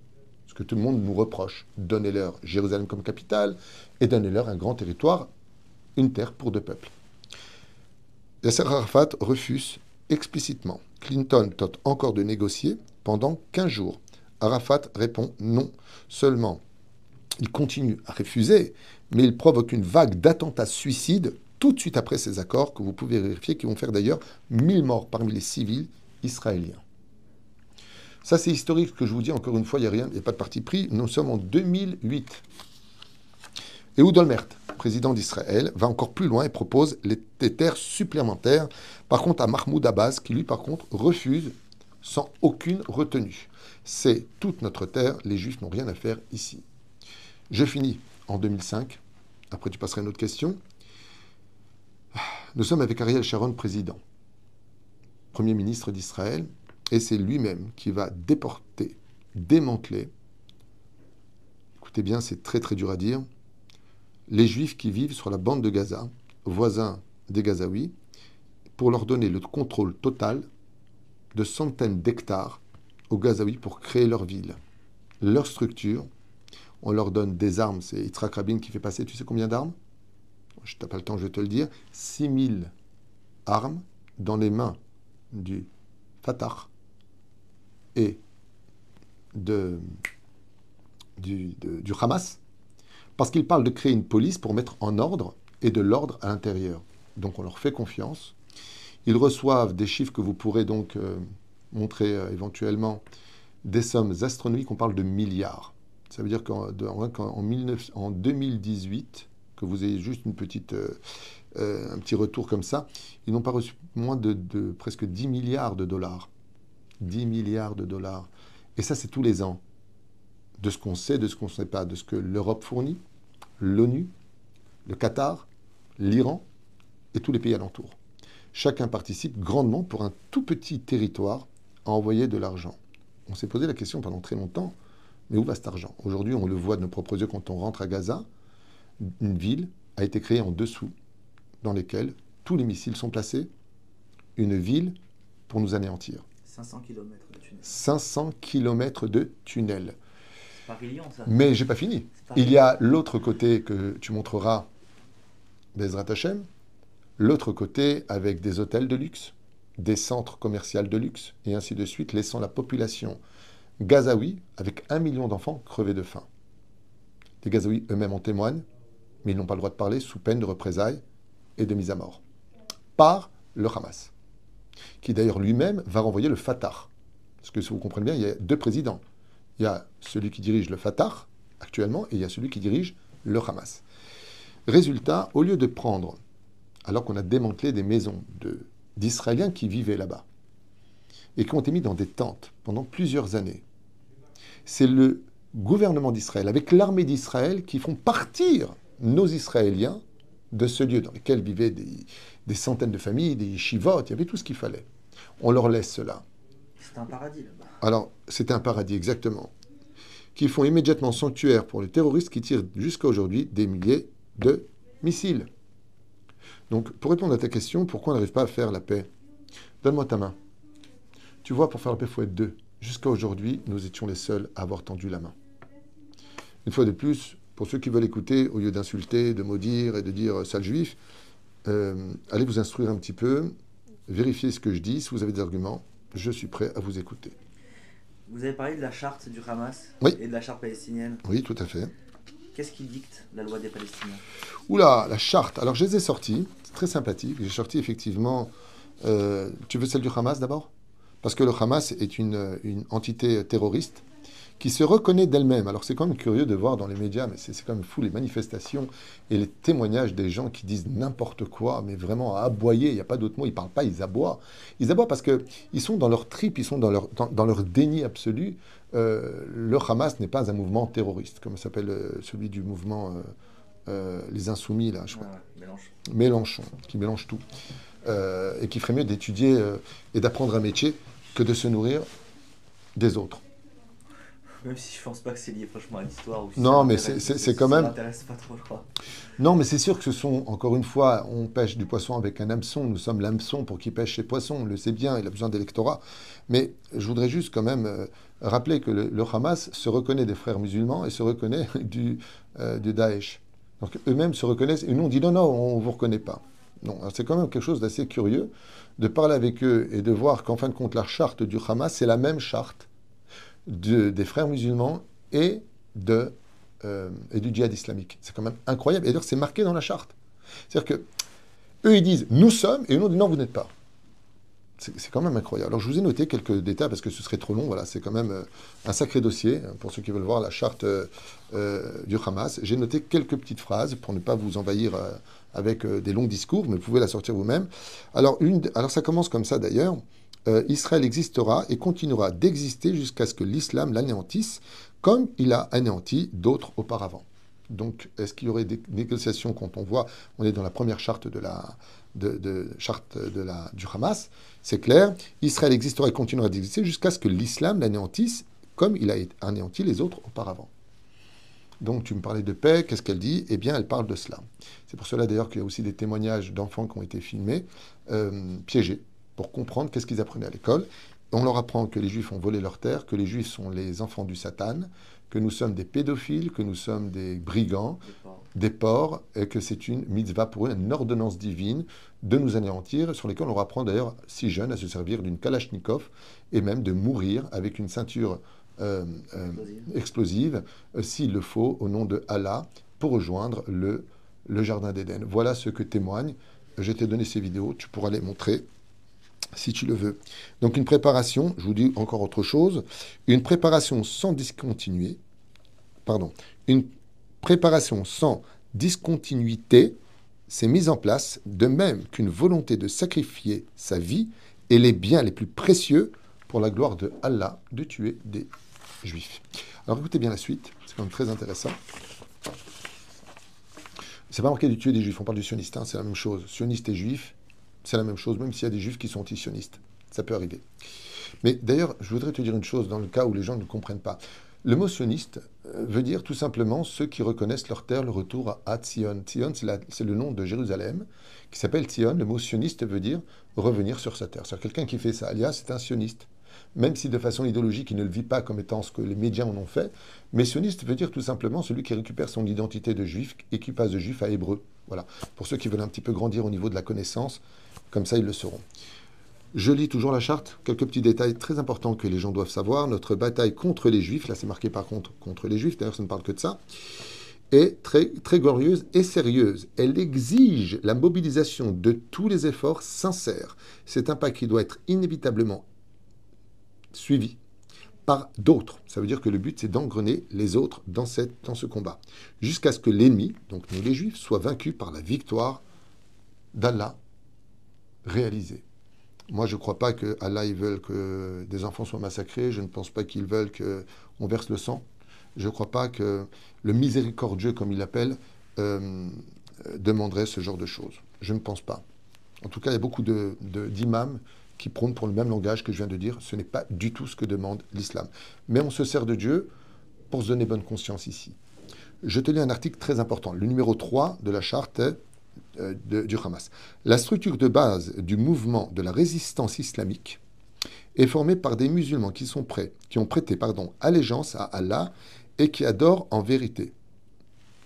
ce que tout le monde nous reproche, donnez-leur Jérusalem comme capitale et donnez-leur un grand territoire, une terre pour 2 peuples. Yasser Arafat refuse explicitement. Clinton tente encore de négocier pendant 15 jours. Arafat répond non. Seulement, il continue à refuser, mais il provoque une vague d'attentats suicides tout de suite après ces accords, que vous pouvez vérifier, qui vont faire d'ailleurs 1000 morts parmi les civils israéliens. Ça, c'est historique, ce que je vous dis. Encore une fois, il n'y a rien, il n'y a pas de parti pris. Nous sommes en 2008. Ehud Olmert, président d'Israël, va encore plus loin et propose des terres supplémentaires, par contre à Mahmoud Abbas, qui lui, par contre, refuse sans aucune retenue. C'est toute notre terre, les Juifs n'ont rien à faire ici. Je finis en 2005, après tu passeras à une autre question. Nous sommes avec Ariel Sharon, président, Premier ministre d'Israël, et c'est lui-même qui va déporter, démanteler, écoutez bien, c'est très très dur à dire, les Juifs qui vivent sur la bande de Gaza, voisins des Gazaouis, pour leur donner le contrôle total de centaines d'hectares aux Gazaouis pour créer leur ville, leur structure. On leur donne des armes. C'est Yitzhak Rabin qui fait passer, tu sais combien d'armes? Je n'ai pas le temps, je vais te le dire. 6000 armes dans les mains du Fatah et du Hamas, parce qu'ils parlent de créer une police pour mettre en ordre et de l'ordre à l'intérieur. Donc on leur fait confiance. Ils reçoivent des chiffres que vous pourrez donc montrer éventuellement, des sommes astronomiques, on parle de milliards. Ça veut dire qu'en 2018, que vous ayez juste un petit retour comme ça, ils n'ont pas reçu moins de presque 10 milliards de dollars. 10 milliards de dollars. Et ça, c'est tous les ans. De ce qu'on sait, de ce qu'on ne sait pas, de ce que l'Europe fournit, l'ONU, le Qatar, l'Iran et tous les pays alentours. Chacun participe grandement pour un tout petit territoire à envoyer de l'argent. On s'est posé la question pendant très longtemps, mais où va cet argent? Aujourd'hui, on le voit de nos propres yeux quand on rentre à Gaza. Une ville a été créée en dessous, dans lesquelles tous les missiles sont placés. Une ville pour nous anéantir. 500 km de tunnel. 500 km de tunnel. C'est Paris-Lyon, ça. Mais j'ai pas fini. Il y a l'autre côté que tu montreras, Bezrat Hashem, l'autre côté avec des hôtels de luxe, des centres commerciaux de luxe, et ainsi de suite, laissant la population gazaoui, avec 1 million d'enfants crevés de faim. Les Gazaouis eux-mêmes en témoignent, mais ils n'ont pas le droit de parler sous peine de représailles et de mise à mort. Par le Hamas, qui d'ailleurs lui-même va renvoyer le Fatah. Parce que si vous comprenez bien, il y a 2 présidents. Il y a celui qui dirige le Fatah, actuellement, et il y a celui qui dirige le Hamas. Résultat, au lieu de prendre, alors qu'on a démantelé des maisons d'Israéliens qui vivaient là-bas, et qui ont été mis dans des tentes pendant plusieurs années, c'est le gouvernement d'Israël, avec l'armée d'Israël, qui font partir nos Israéliens de ce lieu dans lequel vivaient des centaines de familles, des yeshivot, il y avait tout ce qu'il fallait. On leur laisse cela. C'était un paradis là-bas. Alors, c'était un paradis, exactement. Qui font immédiatement sanctuaire pour les terroristes qui tirent jusqu'à aujourd'hui des milliers de missiles. Donc, pour répondre à ta question, pourquoi on n'arrive pas à faire la paix? Donne-moi ta main. Tu vois, pour faire la paix, il faut être 2. Jusqu'à aujourd'hui, nous étions les seuls à avoir tendu la main. Une fois de plus, pour ceux qui veulent écouter, au lieu d'insulter, de maudire et de dire sale juif, allez vous instruire un petit peu, vérifiez ce que je dis. Si vous avez des arguments, je suis prêt à vous écouter. Vous avez parlé de la charte du Hamas Oui. et de la charte palestinienne. Oui, tout à fait. Qu'est-ce qui dicte la loi des Palestiniens? Oula, la charte. Alors, je les ai sortis. C'est très sympathique. J'ai sorti effectivement... tu veux celle du Hamas d'abord? Parce que le Hamas est une entité terroriste qui se reconnaît d'elle-même. Alors c'est quand même curieux de voir dans les médias, mais c'est quand même fou, les manifestations et les témoignages des gens qui disent n'importe quoi, mais vraiment à aboyer, il n'y a pas d'autre mot, ils ne parlent pas, ils aboient. Ils aboient parce qu'ils sont dans leur trip, ils sont dans leur déni absolu. Le Hamas n'est pas un mouvement terroriste, comme s'appelle celui du mouvement Les Insoumis, là, je crois. Mélenchon, qui mélange tout. Et qui ferait mieux d'étudier et d'apprendre un métier que de se nourrir des autres. Même si je pense pas que c'est lié franchement à l'histoire. Non, mais c'est quand même... Ça m'intéresse pas trop, je crois. Non, mais c'est sûr que ce sont, encore une fois, on pêche du poisson avec un hameçon. Nous sommes l'hameçon pour qui pêche ses poissons. On le sait bien, il a besoin d'électorat. Mais je voudrais juste quand même rappeler que le Hamas se reconnaît des frères musulmans et se reconnaît du Daesh. Donc eux-mêmes se reconnaissent et nous on dit non, on ne vous reconnaît pas. Non, c'est quand même quelque chose d'assez curieux de parler avec eux et de voir qu'en fin de compte, la charte du Hamas, c'est la même charte des frères musulmans et du djihad islamique. C'est quand même incroyable. Et d'ailleurs, c'est marqué dans la charte. C'est-à-dire que eux, ils disent « nous sommes » et nous, on dit « non, vous n'êtes pas ». C'est quand même incroyable. Alors, je vous ai noté quelques détails parce que ce serait trop long. Voilà, c'est quand même un sacré dossier pour ceux qui veulent voir la charte du Hamas. J'ai noté quelques petites phrases pour ne pas vous envahir avec des longs discours, mais vous pouvez la sortir vous-même. Alors, ça commence comme ça d'ailleurs. Israël existera et continuera d'exister jusqu'à ce que l'islam l'anéantisse, comme il a anéanti d'autres auparavant. Donc, est-ce qu'il y aurait des négociations quand on voit, on est dans la première charte du Hamas, c'est clair, Israël existera et continuera d'exister jusqu'à ce que l'islam l'anéantisse, comme il a anéanti les autres auparavant. Donc, tu me parlais de paix, qu'est-ce qu'elle dit? Eh bien, elle parle de cela. C'est pour cela d'ailleurs qu'il y a aussi des témoignages d'enfants qui ont été filmés, piégés, pour comprendre qu'est-ce qu'ils apprenaient à l'école. On leur apprend que les Juifs ont volé leurs terres, que les Juifs sont les enfants du Satan, que nous sommes des pédophiles, que nous sommes des brigands, des porcs, et que c'est une mitzvah pour eux, une ordonnance divine de nous anéantir, sur lesquels on leur apprend d'ailleurs, si jeunes, à se servir d'une Kalachnikov, et même de mourir avec une ceinture explosive, s'il le faut, au nom de Allah, pour rejoindre le jardin d'Éden. Voilà ce que témoigne. Je t'ai donné ces vidéos, tu pourras les montrer si tu le veux. Donc une préparation, je vous dis encore autre chose, une préparation sans discontinuité, s'est mise en place, de même qu'une volonté de sacrifier sa vie et les biens les plus précieux pour la gloire de Allah, de tuer des Juifs. Alors écoutez bien la suite, c'est quand même très intéressant. C'est pas marqué de tuer des Juifs, on parle du sioniste, c'est la même chose. Sioniste et Juif, c'est la même chose, même s'il y a des Juifs qui sont anti-sionistes. Ça peut arriver. Mais d'ailleurs, je voudrais te dire une chose, dans le cas où les gens ne comprennent pas. Le mot sioniste veut dire tout simplement ceux qui reconnaissent leur terre, le retour à Tzion. Tzion, c'est le nom de Jérusalem, qui s'appelle Tzion. Le mot sioniste veut dire revenir sur sa terre. C'est-à-dire quelqu'un qui fait ça, alias, c'est un sioniste. même si de façon idéologique, il ne le vit pas comme étant ce que les médias en ont fait. Mais sioniste veut dire tout simplement celui qui récupère son identité de juif et qui passe de juif à hébreu. Voilà. Pour ceux qui veulent un petit peu grandir au niveau de la connaissance, comme ça ils le sauront. Je lis toujours la charte, quelques petits détails très importants que les gens doivent savoir. Notre bataille contre les juifs, là c'est marqué par contre les juifs, d'ailleurs ça ne parle que de ça, est très, très glorieuse et sérieuse. Elle exige la mobilisation de tous les efforts sincères. C'est un pas qui doit être inévitablement suivi par d'autres. Ça veut dire que le but, c'est d'engrener les autres dans ce combat, jusqu'à ce que l'ennemi, donc nous les Juifs, soit vaincu par la victoire d'Allah réalisée. Moi, je ne crois pas que Allah ils veulent que des enfants soient massacrés. Je ne pense pas qu'ils veulent qu'on verse le sang. Je ne crois pas que le miséricordieux, comme il l'appelle, demanderait ce genre de choses. Je ne pense pas. En tout cas, il y a beaucoup d'imams qui prônent pour le même langage que je viens de dire. Ce n'est pas du tout ce que demande l'islam. Mais on se sert de Dieu pour se donner bonne conscience ici. Je te lis un article très important, le numéro 3 de la charte du Hamas. La structure de base du mouvement de la résistance islamique est formée par des musulmans qui ont prêté allégeance à Allah et qui adorent en vérité.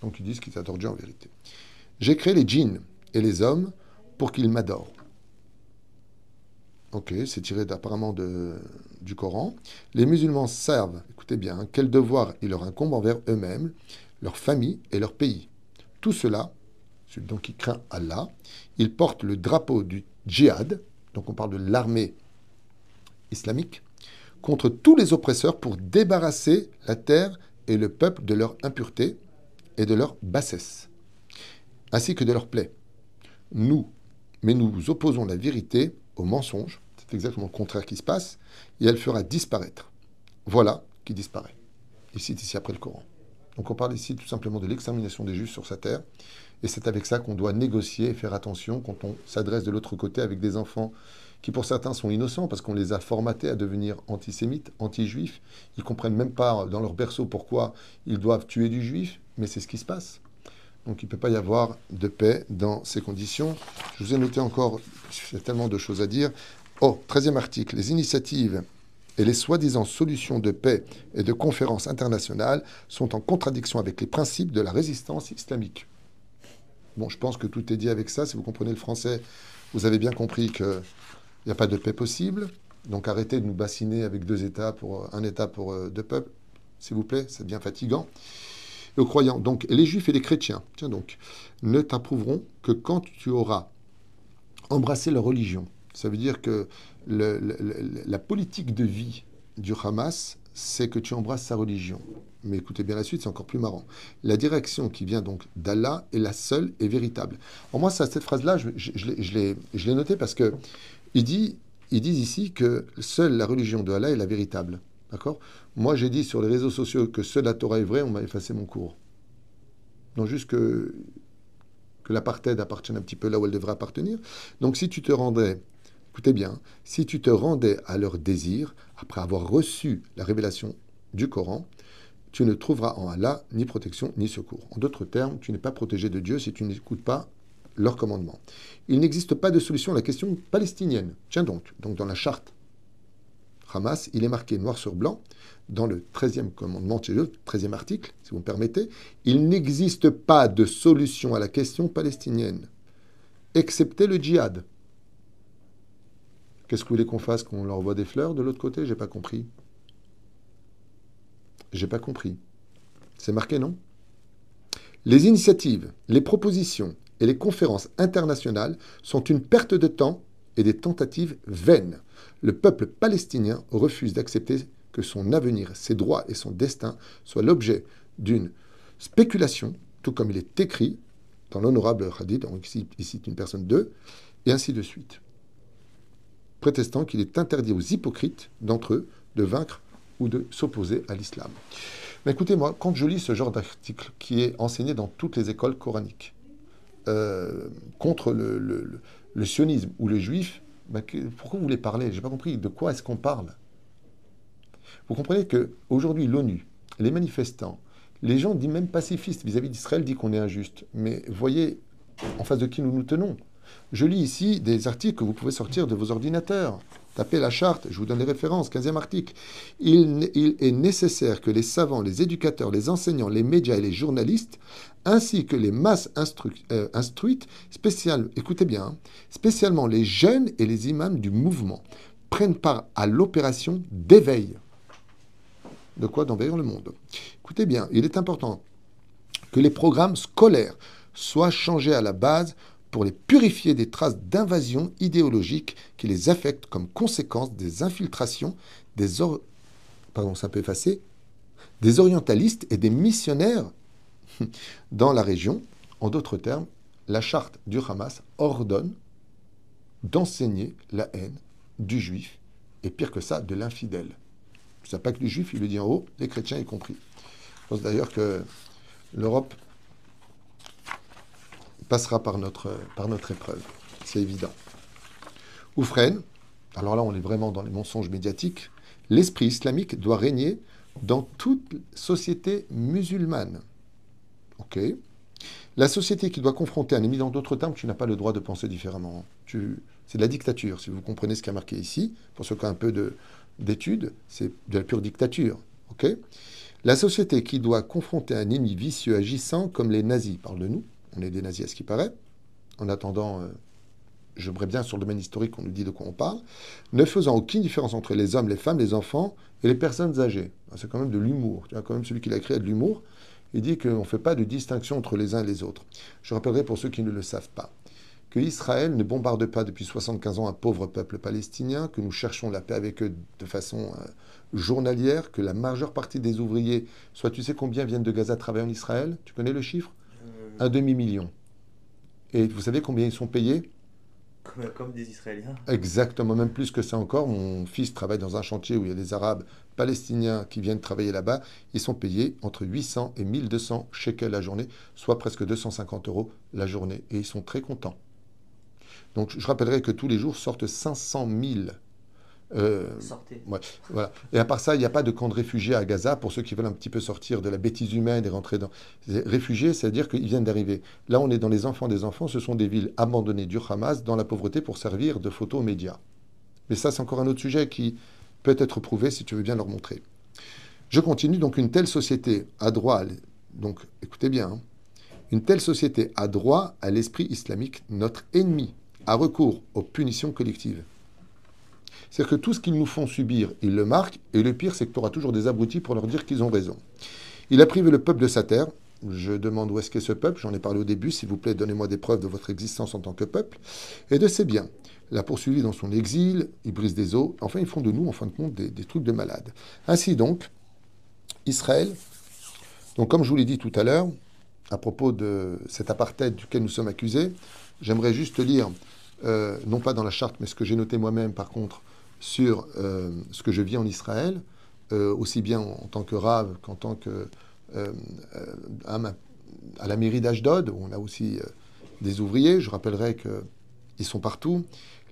Donc ils disent qu'ils adorent Dieu en vérité. J'ai créé les djinns et les hommes pour qu'ils m'adorent. Ok, c'est tiré apparemment du Coran. Les musulmans savent, écoutez bien, quel devoir il leur incombe envers eux-mêmes, leur famille et leur pays. Tout cela, celui donc qui craint Allah, il porte le drapeau du djihad, donc on parle de l'armée islamique, contre tous les oppresseurs pour débarrasser la terre et le peuple de leur impureté et de leur bassesse, ainsi que de leur plaie. Mais nous opposons la vérité au mensonge, c'est exactement le contraire qui se passe, et elle fera disparaître. Voilà qui disparaît. Il cite ici après le Coran. Donc on parle ici tout simplement de l'extermination des Juifs sur sa terre, et c'est avec ça qu'on doit négocier et faire attention quand on s'adresse de l'autre côté avec des enfants qui pour certains sont innocents parce qu'on les a formatés à devenir antisémites, anti-juifs. Ils ne comprennent même pas dans leur berceau pourquoi ils doivent tuer du juif, mais c'est ce qui se passe. Donc il ne peut pas y avoir de paix dans ces conditions. Je vous ai noté encore, il y a tellement de choses à dire. Oh, 13e article, les initiatives et les soi-disant solutions de paix et de conférences internationales sont en contradiction avec les principes de la résistance islamique. Bon, je pense que tout est dit avec ça. Si vous comprenez le français, vous avez bien compris qu'il n'y a pas de paix possible. Donc arrêtez de nous bassiner avec un État pour deux peuples. S'il vous plaît, c'est bien fatigant. Et aux croyants, donc les juifs et les chrétiens, tiens donc, ne t'approuveront que quand tu auras embrassé leur religion. Ça veut dire que la politique de vie du Hamas, c'est que tu embrasses sa religion. Mais écoutez bien la suite, c'est encore plus marrant. La direction qui vient donc d'Allah est la seule et véritable. Alors moi, cette phrase-là, je l'ai notée parce que ils disent ici que seule la religion de Allah est la véritable. D'accord ? Moi, j'ai dit sur les réseaux sociaux que seule la Torah est vraie, on m'a effacé mon cours. Non, juste que l'apartheid appartienne un petit peu là où elle devrait appartenir. Donc si tu te rendais, écoutez bien, si tu te rendais à leur désir, après avoir reçu la révélation du Coran, tu ne trouveras en Allah ni protection ni secours. En d'autres termes, tu n'es pas protégé de Dieu si tu n'écoutes pas leurs commandements. Il n'existe pas de solution à la question palestinienne. Tiens donc dans la charte Hamas, il est marqué noir sur blanc, dans le 13e commandement, le 13e article, si vous me permettez, il n'existe pas de solution à la question palestinienne, excepté le djihad. Qu'est-ce que vous voulez qu'on fasse, qu'on leur envoie des fleurs de l'autre côté? J'ai pas compris. J'ai pas compris. C'est marqué, non? Les initiatives, les propositions et les conférences internationales sont une perte de temps et des tentatives vaines. Le peuple palestinien refuse d'accepter que son avenir, ses droits et son destin soient l'objet d'une spéculation, tout comme il est écrit dans l'honorable hadith, donc ici une personne d'eux, et ainsi de suite. Prétestant qu'il est interdit aux hypocrites d'entre eux de vaincre ou de s'opposer à l'islam. Mais écoutez, moi, quand je lis ce genre d'article qui est enseigné dans toutes les écoles coraniques, contre le sionisme ou les juifs, pourquoi vous voulez parler? Je n'ai pas compris. De quoi est-ce qu'on parle? Vous comprenez qu'aujourd'hui, l'ONU, les manifestants, les gens disent même pacifistes vis-à-vis d'Israël disent qu'on est injuste. Mais voyez en face de qui nous nous tenons. Je lis ici des articles que vous pouvez sortir de vos ordinateurs. Tapez la charte, je vous donne les références, 15e article. Il est nécessaire que les savants, les éducateurs, les enseignants, les médias et les journalistes, ainsi que les masses instruites, écoutez bien, hein, spécialement les jeunes et les imams du mouvement, prennent part à l'opération d'éveil. De quoi d'envahir le monde. Écoutez bien, il est important que les programmes scolaires soient changés à la base pour les purifier des traces d'invasion idéologique qui les affectent comme conséquence des infiltrations des orientalistes et des missionnaires dans la région. En d'autres termes, la charte du Hamas ordonne d'enseigner la haine du juif et pire que ça, de l'infidèle. Ce n'est pas que les juifs, il le dit en haut, les chrétiens y compris. Je pense d'ailleurs que l'Europe passera par notre épreuve. C'est évident. Oufren, alors là on est vraiment dans les mensonges médiatiques, l'esprit islamique doit régner dans toute société musulmane. Ok. La société qui doit confronter un ennemi, dans d'autres termes, tu n'as pas le droit de penser différemment. C'est de la dictature, si vous comprenez ce qui est marqué ici. Pour ceux qui ont un peu d'études, c'est de la pure dictature. Ok. La société qui doit confronter un ennemi vicieux agissant comme les nazis, parle de nous, on est des nazis à ce qui paraît. En attendant, j'aimerais bien sur le domaine historique, on nous dit de quoi on parle, ne faisant aucune différence entre les hommes, les femmes, les enfants et les personnes âgées. C'est quand même de l'humour. Tu vois, quand même celui qui l'a créé a de l'humour. Il dit qu'on ne fait pas de distinction entre les uns et les autres. Je rappellerai pour ceux qui ne le savent pas que Israël ne bombarde pas depuis 75 ans un pauvre peuple palestinien, que nous cherchons la paix avec eux de façon journalière, que la majeure partie des ouvriers, soit tu sais combien viennent de Gaza travailler en Israël? Tu connais le chiffre? 1,5 million. Et vous savez combien ils sont payés? Comme des Israéliens. Exactement, même plus que ça encore. Mon fils travaille dans un chantier où il y a des Arabes palestiniens qui viennent travailler là-bas. Ils sont payés entre 800 et 1200 shekels la journée, soit presque 250 € la journée. Et ils sont très contents. Donc je rappellerai que tous les jours sortent 500 000. Sortez. Ouais, voilà. Et à part ça, il n'y a pas de camp de réfugiés à Gaza pour ceux qui veulent un petit peu sortir de la bêtise humaine et rentrer dans... Réfugiés, c'est-à-dire qu'ils viennent d'arriver. Là, on est dans les enfants des enfants. Ce sont des villes abandonnées du Hamas dans la pauvreté pour servir de photos aux médias. Mais ça, c'est encore un autre sujet qui peut être prouvé si tu veux bien leur montrer. Je continue. Donc, une telle société a droit... Donc, écoutez bien. Hein, une telle société a droit à l'esprit islamique, notre ennemi, a recours aux punitions collectives. C'est-à-dire que tout ce qu'ils nous font subir, ils le marquent, et le pire, c'est que tu auras toujours des abrutis pour leur dire qu'ils ont raison. Il a privé le peuple de sa terre. Je demande où est-ce qu'est ce peuple, j'en ai parlé au début, s'il vous plaît, donnez-moi des preuves de votre existence en tant que peuple, et de ses biens. Il a poursuivi dans son exil, il brise des os, enfin ils font de nous, en fin de compte, des trucs de malades. Ainsi donc, Israël, donc comme je vous l'ai dit tout à l'heure, à propos de cet apartheid duquel nous sommes accusés, j'aimerais juste lire, non pas dans la charte, mais ce que j'ai noté moi-même par contre, sur ce que je vis en Israël, aussi bien en tant que rave qu'en tant que à la mairie d'Ashdod, où on a aussi des ouvriers. Je rappellerai qu'ils sont partout.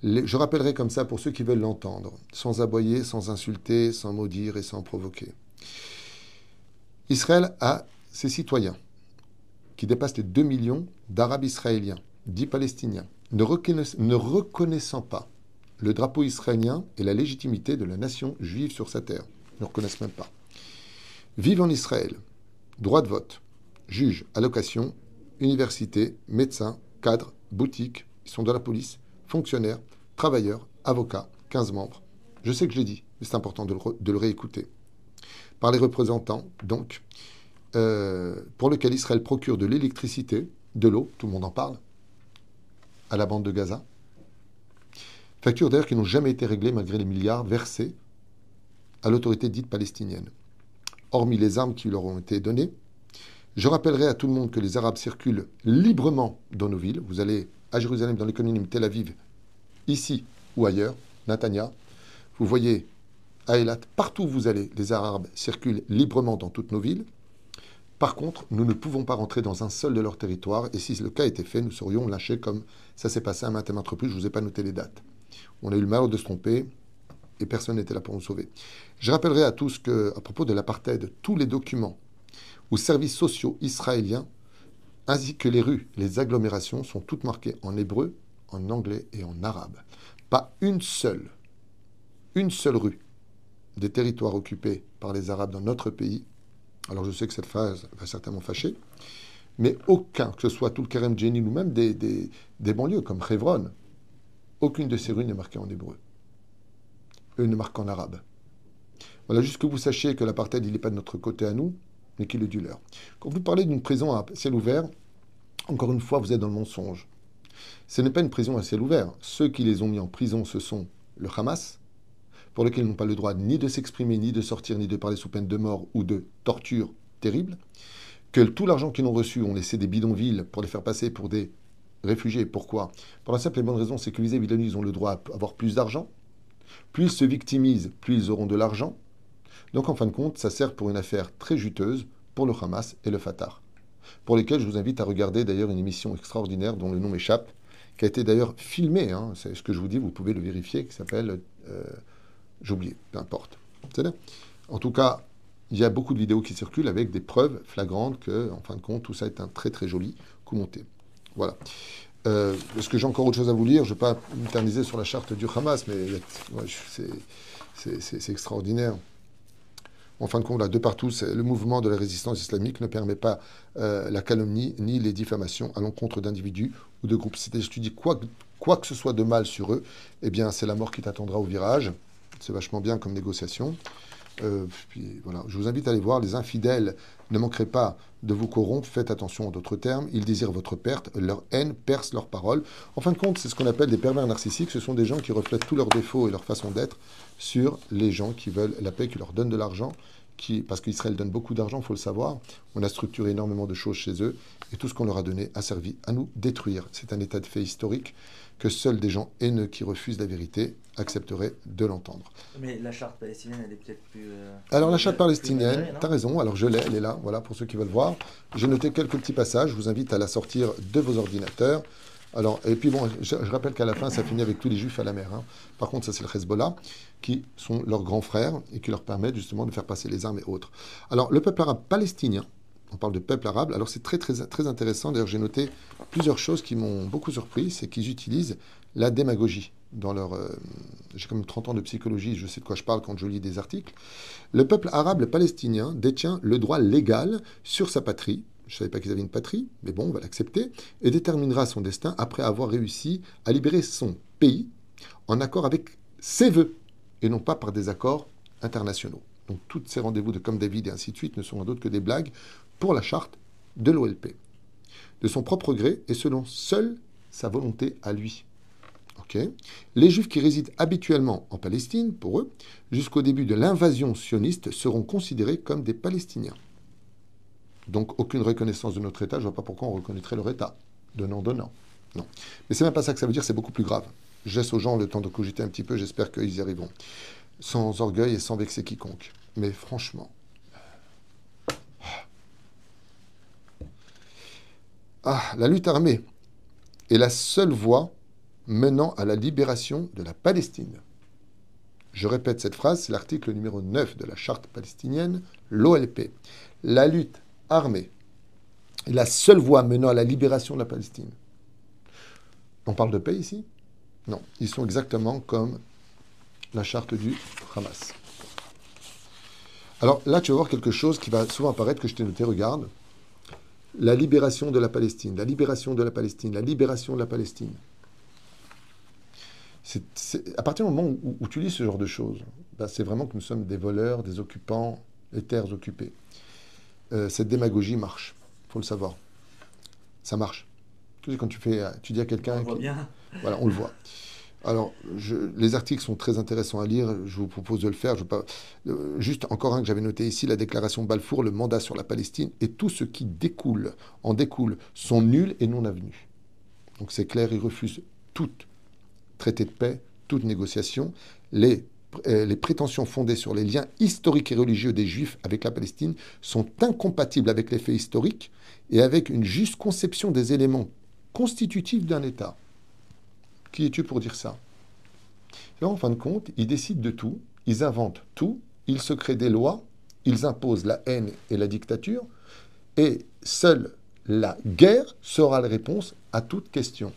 Je rappellerai comme ça pour ceux qui veulent l'entendre, sans aboyer, sans insulter, sans maudire et sans provoquer. Israël a ses citoyens qui dépassent les 2 millions d'Arabes israéliens, dits palestiniens, ne reconnaissant pas le drapeau israélien et la légitimité de la nation juive sur sa terre. Ils ne reconnaissent même pas. Vivent en Israël. Droit de vote. Juges, allocation, université, médecins, cadres, boutiques. Ils sont dans la police. Fonctionnaires, travailleurs, avocats, 15 membres. Je sais que je l'ai dit, mais c'est important de le réécouter. Par les représentants, donc, pour lequel Israël procure de l'électricité, de l'eau, tout le monde en parle, à la bande de Gaza. Factures d'ailleurs qui n'ont jamais été réglées malgré les milliards versés à l'autorité dite palestinienne. Hormis les armes qui leur ont été données, je rappellerai à tout le monde que les Arabes circulent librement dans nos villes. Vous allez à Jérusalem, dans l'économie Tel Aviv, ici ou ailleurs, Netanya, vous voyez à Eilat, partout où vous allez, les Arabes circulent librement dans toutes nos villes. Par contre, nous ne pouvons pas rentrer dans un seul de leurs territoires, et si le cas était fait, nous serions lâchés comme ça s'est passé à maintes et maintes reprises. Je ne vous ai pas noté les dates. On a eu le malheur de se tromper, et personne n'était là pour nous sauver. Je rappellerai à tous qu'à propos de l'apartheid, tous les documents ou services sociaux israéliens, ainsi que les rues, les agglomérations, sont toutes marquées en hébreu en anglais et en arabe. Pas une seule rue des territoires occupés par les Arabes dans notre pays. Alors je sais que cette phrase va certainement fâcher, mais aucun, que ce soit tout le Kerem Jenin ou même des banlieues comme Hebron, aucune de ces rues n'est marquée en hébreu. Eux ne marquent en arabe. Voilà, juste que vous sachiez que l'apartheid, il n'est pas de notre côté à nous, mais qu'il est du leur. Quand vous parlez d'une prison à ciel ouvert, encore une fois, vous êtes dans le mensonge. Ce n'est pas une prison à ciel ouvert. Ceux qui les ont mis en prison, ce sont le Hamas, pour lesquels ils n'ont pas le droit ni de s'exprimer, ni de sortir, ni de parler sous peine de mort ou de torture terrible, que tout l'argent qu'ils ont reçu, ont laissé des bidonvilles pour les faire passer pour des réfugiés. Pourquoi? Pour la simple et bonne raison, c'est que vis-à-vis de l'ONU, ils ont le droit à avoir plus d'argent. Plus ils se victimisent, plus ils auront de l'argent. Donc en fin de compte, ça sert pour une affaire très juteuse pour le Hamas et le Fatah, pour lesquels je vous invite à regarder d'ailleurs une émission extraordinaire dont le nom m'échappe, qui a été d'ailleurs filmée, hein, c'est ce que je vous dis, vous pouvez le vérifier, qui s'appelle... j'ai oublié, peu importe. C'est-à-dire, en tout cas, il y a beaucoup de vidéos qui circulent avec des preuves flagrantes que, en fin de compte, tout ça est un très très joli coup monté. Voilà. Est-ce que j'ai encore autre chose à vous lire? Je ne vais pas m'éterniser sur la charte du Hamas, mais ouais, c'est extraordinaire. En fin de compte, là, de partout, le mouvement de la résistance islamique ne permet pas la calomnie ni les diffamations à l'encontre d'individus ou de groupes. C'est-à-dire, si tu dis quoi que ce soit de mal sur eux, eh bien, c'est la mort qui t'attendra au virage. C'est vachement bien comme négociation. Puis voilà, je vous invite à aller voir. Les infidèles ne manqueraient pas de vous corrompre. Faites attention en d'autres termes. Ils désirent votre perte. Leur haine perce leurs paroles. En fin de compte, c'est ce qu'on appelle des pervers narcissiques. Ce sont des gens qui reflètent tous leurs défauts et leur façon d'être sur les gens qui veulent la paix, qui leur donnent de l'argent. Parce qu'Israël donne beaucoup d'argent, il faut le savoir. On a structuré énormément de choses chez eux. Et tout ce qu'on leur a donné a servi à nous détruire. C'est un état de fait historique que seuls des gens haineux qui refusent la vérité accepteraient de l'entendre. Mais la charte palestinienne, elle est peut-être plus... Alors la charte palestinienne, modérée, tu as raison, alors je l'ai, elle est là, voilà, pour ceux qui veulent voir. J'ai noté quelques petits passages, je vous invite à la sortir de vos ordinateurs. Alors, et puis bon, je rappelle qu'à la fin, ça finit avec tous les juifs à la mer. Hein. Par contre, ça c'est le Hezbollah, qui sont leurs grands frères et qui leur permettent justement de faire passer les armes et autres. Alors, le peuple arabe palestinien, on parle de peuple arabe, alors c'est très, très, très intéressant. D'ailleurs, j'ai noté plusieurs choses qui m'ont beaucoup surpris, c'est qu'ils utilisent la démagogie dans leur... j'ai comme 30 ans de psychologie, je sais de quoi je parle quand je lis des articles. Le peuple arabe palestinien détient le droit légal sur sa patrie. Je ne savais pas qu'ils avaient une patrie, mais bon, on va l'accepter, et déterminera son destin après avoir réussi à libérer son pays en accord avec ses vœux, et non pas par des accords internationaux. Donc, tous ces rendez-vous de Camp David et ainsi de suite ne sont d'autre que des blagues pour la charte de l'OLP. De son propre gré et selon seule sa volonté à lui. Okay. Les Juifs qui résident habituellement en Palestine, pour eux, jusqu'au début de l'invasion sioniste, seront considérés comme des Palestiniens. Donc, aucune reconnaissance de notre État. Je ne vois pas pourquoi on reconnaîtrait leur État. Donnant. Non. Mais c'est même pas ça que ça veut dire, c'est beaucoup plus grave. Je laisse aux gens le temps de cogiter un petit peu, j'espère qu'ils y arriveront. Sans orgueil et sans vexer quiconque. Mais franchement... la lutte armée est la seule voie menant à la libération de la Palestine. Je répète cette phrase, c'est l'article numéro 9 de la charte palestinienne, l'OLP. La lutte armée est la seule voie menant à la libération de la Palestine. On parle de paix ici? Non, ils sont exactement comme la charte du Hamas. Alors là, tu vas voir quelque chose qui va souvent apparaître, que je t'ai noté, regarde. La libération de la Palestine, la libération de la Palestine, la libération de la Palestine. À partir du moment où tu lis ce genre de choses, c'est vraiment que nous sommes des voleurs, des occupants, les terres occupées. Cette démagogie marche, il faut le savoir. Ça marche. Tu sais, quand tu dis à quelqu'un... On voit bien. Voilà, on le voit. Alors, les articles sont très intéressants à lire, je vous propose de le faire. Juste encore un que j'avais noté ici, la déclaration Balfour, le mandat sur la Palestine et tout ce qui en découle sont nuls et non avenus. Donc c'est clair, ils refusent tout traité de paix, toute négociation. Les prétentions fondées sur les liens historiques et religieux des Juifs avec la Palestine sont incompatibles avec les faits historiques et avec une juste conception des éléments constitutifs d'un État. Qui es-tu pour dire ça? Alors, en fin de compte, ils décident de tout, ils inventent tout, ils se créent des lois, ils imposent la haine et la dictature, et seule la guerre sera la réponse à toute question.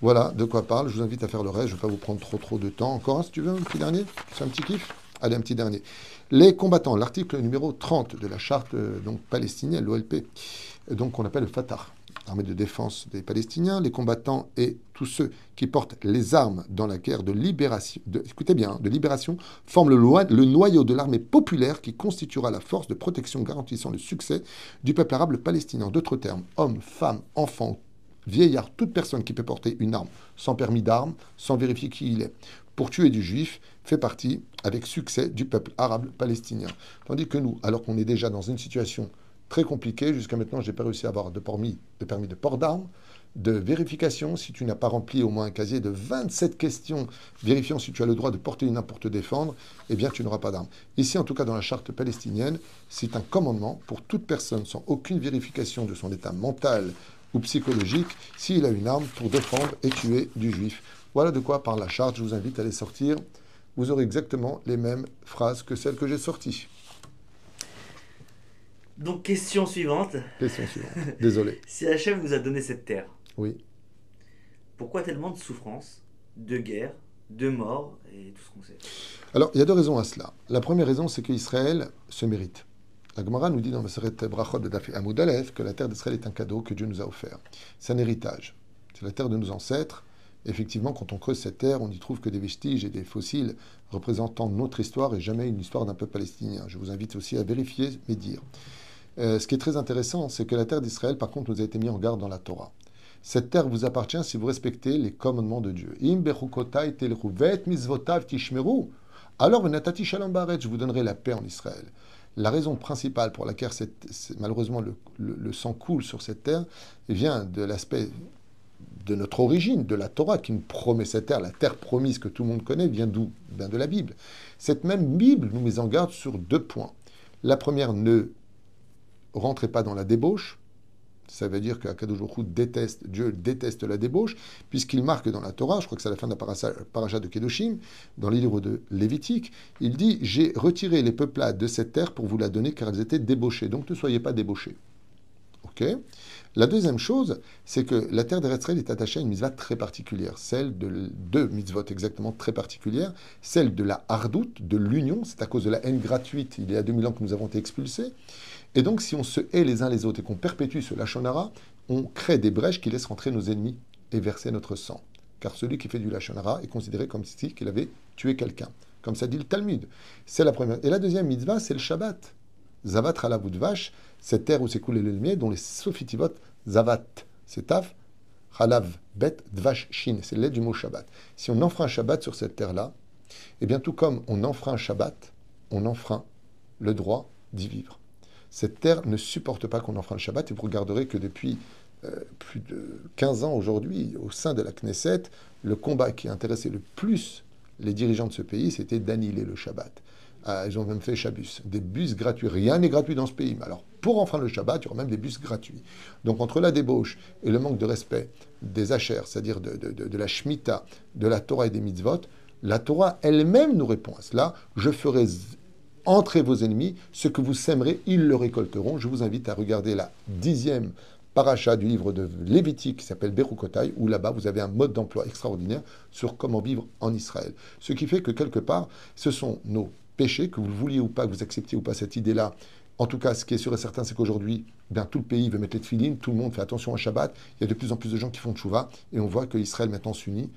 Voilà de quoi parle. Je vous invite à faire le reste. Je ne vais pas vous prendre trop de temps. Encore un, si tu veux, un petit dernier. C'est un petit kiff. Allez, un petit dernier. Les combattants, l'article numéro 30 de la charte donc palestinienne, l'OLP, donc qu'on appelle le Fatah, armée de défense des Palestiniens, les combattants et tous ceux qui portent les armes dans la guerre de libération, écoutez bien, de libération, forment le noyau de l'armée populaire qui constituera la force de protection garantissant le succès du peuple arabe palestinien. En d'autres termes, hommes, femmes, enfants, vieillards, toute personne qui peut porter une arme sans permis d'armes, sans vérifier qui il est, pour tuer du juif, fait partie avec succès du peuple arabe palestinien. Tandis que nous, alors qu'on est déjà dans une situation très compliquée, jusqu'à maintenant, je n'ai pas réussi à avoir de permis de port d'armes, de vérification, si tu n'as pas rempli au moins un casier de 27 questions vérifiant si tu as le droit de porter une arme pour te défendre, eh bien tu n'auras pas d'arme. Ici, en tout cas dans la charte palestinienne, c'est un commandement pour toute personne sans aucune vérification de son état mental ou psychologique, s'il a une arme pour défendre et tuer du juif. Voilà de quoi parle la charte, je vous invite à les sortir. Vous aurez exactement les mêmes phrases que celles que j'ai sorties. Donc, question suivante. Question suivante. Désolé. Si Hachem nous a donné cette terre, Oui. pourquoi tellement de souffrances, de guerres, de morts et tout ce qu'on sait? Alors, il y a deux raisons à cela. La première raison, c'est qu'Israël se mérite. La Gemara nous dit dans Maseret Brachot de Daf Amud Aleph que la terre d'Israël est un cadeau que Dieu nous a offert. C'est un héritage. C'est la terre de nos ancêtres. Effectivement, quand on creuse cette terre, on n'y trouve que des vestiges et des fossiles représentant notre histoire et jamais une histoire d'un peuple palestinien. Je vous invite aussi à vérifier mes dires. Ce qui est très intéressant, c'est que la terre d'Israël, par contre, nous a été mis en garde dans la Torah. Cette terre vous appartient si vous respectez les commandements de Dieu. Alors, je vous donnerai la paix en Israël. La raison principale pour laquelle malheureusement le sang coule sur cette terre vient de l'aspect de notre origine, de la Torah qui nous promet cette terre, la terre promise que tout le monde connaît, vient d'où? Vient de la Bible. Cette même Bible nous met en garde sur deux points. La première, ne rentrez pas dans la débauche. Ça veut dire qu'Akadosh Baruch Hu Dieu déteste la débauche, puisqu'il marque dans la Torah, je crois que c'est à la fin de la paracha de Kedoshim, dans les livres de Lévitique, il dit « J'ai retiré les peuplades de cette terre pour vous la donner, car elles étaient débauchées. Donc ne soyez pas débauchés. » Ok. La deuxième chose, c'est que la terre d'Israël est attachée à une mitzvah très particulière, celle de deux mitzvot exactement très particulières, celle de la hardout, de l'union, c'est à cause de la haine gratuite, il y a 2000 ans que nous avons été expulsés, et donc si on se hait les uns les autres et qu'on perpétue ce lachon hara, on crée des brèches qui laissent rentrer nos ennemis et verser notre sang. Car celui qui fait du lachon hara est considéré comme si qu'il avait tué quelqu'un. Comme ça dit le Talmud. C'est la première. Et la deuxième mitzvah, c'est le Shabbat. Zavat halavut vache, cette terre où s'écoule le lait, dont les sofitivot zavat, c'est taf, halav, bet, dvash, shin, c'est le lait du mot Shabbat. Si on enfreint un Shabbat sur cette terre-là, eh bien tout comme on enfreint un Shabbat, on enfreint le droit d'y vivre. Cette terre ne supporte pas qu'on enfreint le Shabbat, et vous regarderez que depuis plus de 15 ans aujourd'hui, au sein de la Knesset, le combat qui intéressait le plus les dirigeants de ce pays, c'était d'annihiler le Shabbat. Ils ont même fait Shabbos, des bus gratuits. Rien n'est gratuit dans ce pays. Mais alors, pour enfreindre le Shabbat, il y aura même des bus gratuits. Donc, entre la débauche et le manque de respect des Asher, c'est-à-dire de la Shemitah, de la Torah et des mitzvot, la Torah elle-même nous répond à cela. Je ferai entrer vos ennemis, ce que vous sèmerez, ils le récolteront. Je vous invite à regarder la 10e paracha du livre de Lévitique qui s'appelle Berukotai, où là-bas vous avez un mode d'emploi extraordinaire sur comment vivre en Israël. Ce qui fait que quelque part, ce sont nos péchés, que vous le vouliez ou pas, que vous acceptiez ou pas cette idée-là. En tout cas, ce qui est sûr et certain, c'est qu'aujourd'hui, tout le pays veut mettre les tefilines, tout le monde fait attention à Shabbat, il y a de plus en plus de gens qui font tchouva, et on voit que Israël maintenant s'unit,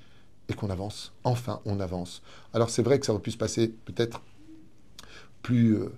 et qu'on avance. Enfin, on avance. Alors c'est vrai que ça aurait pu se passer peut-être plus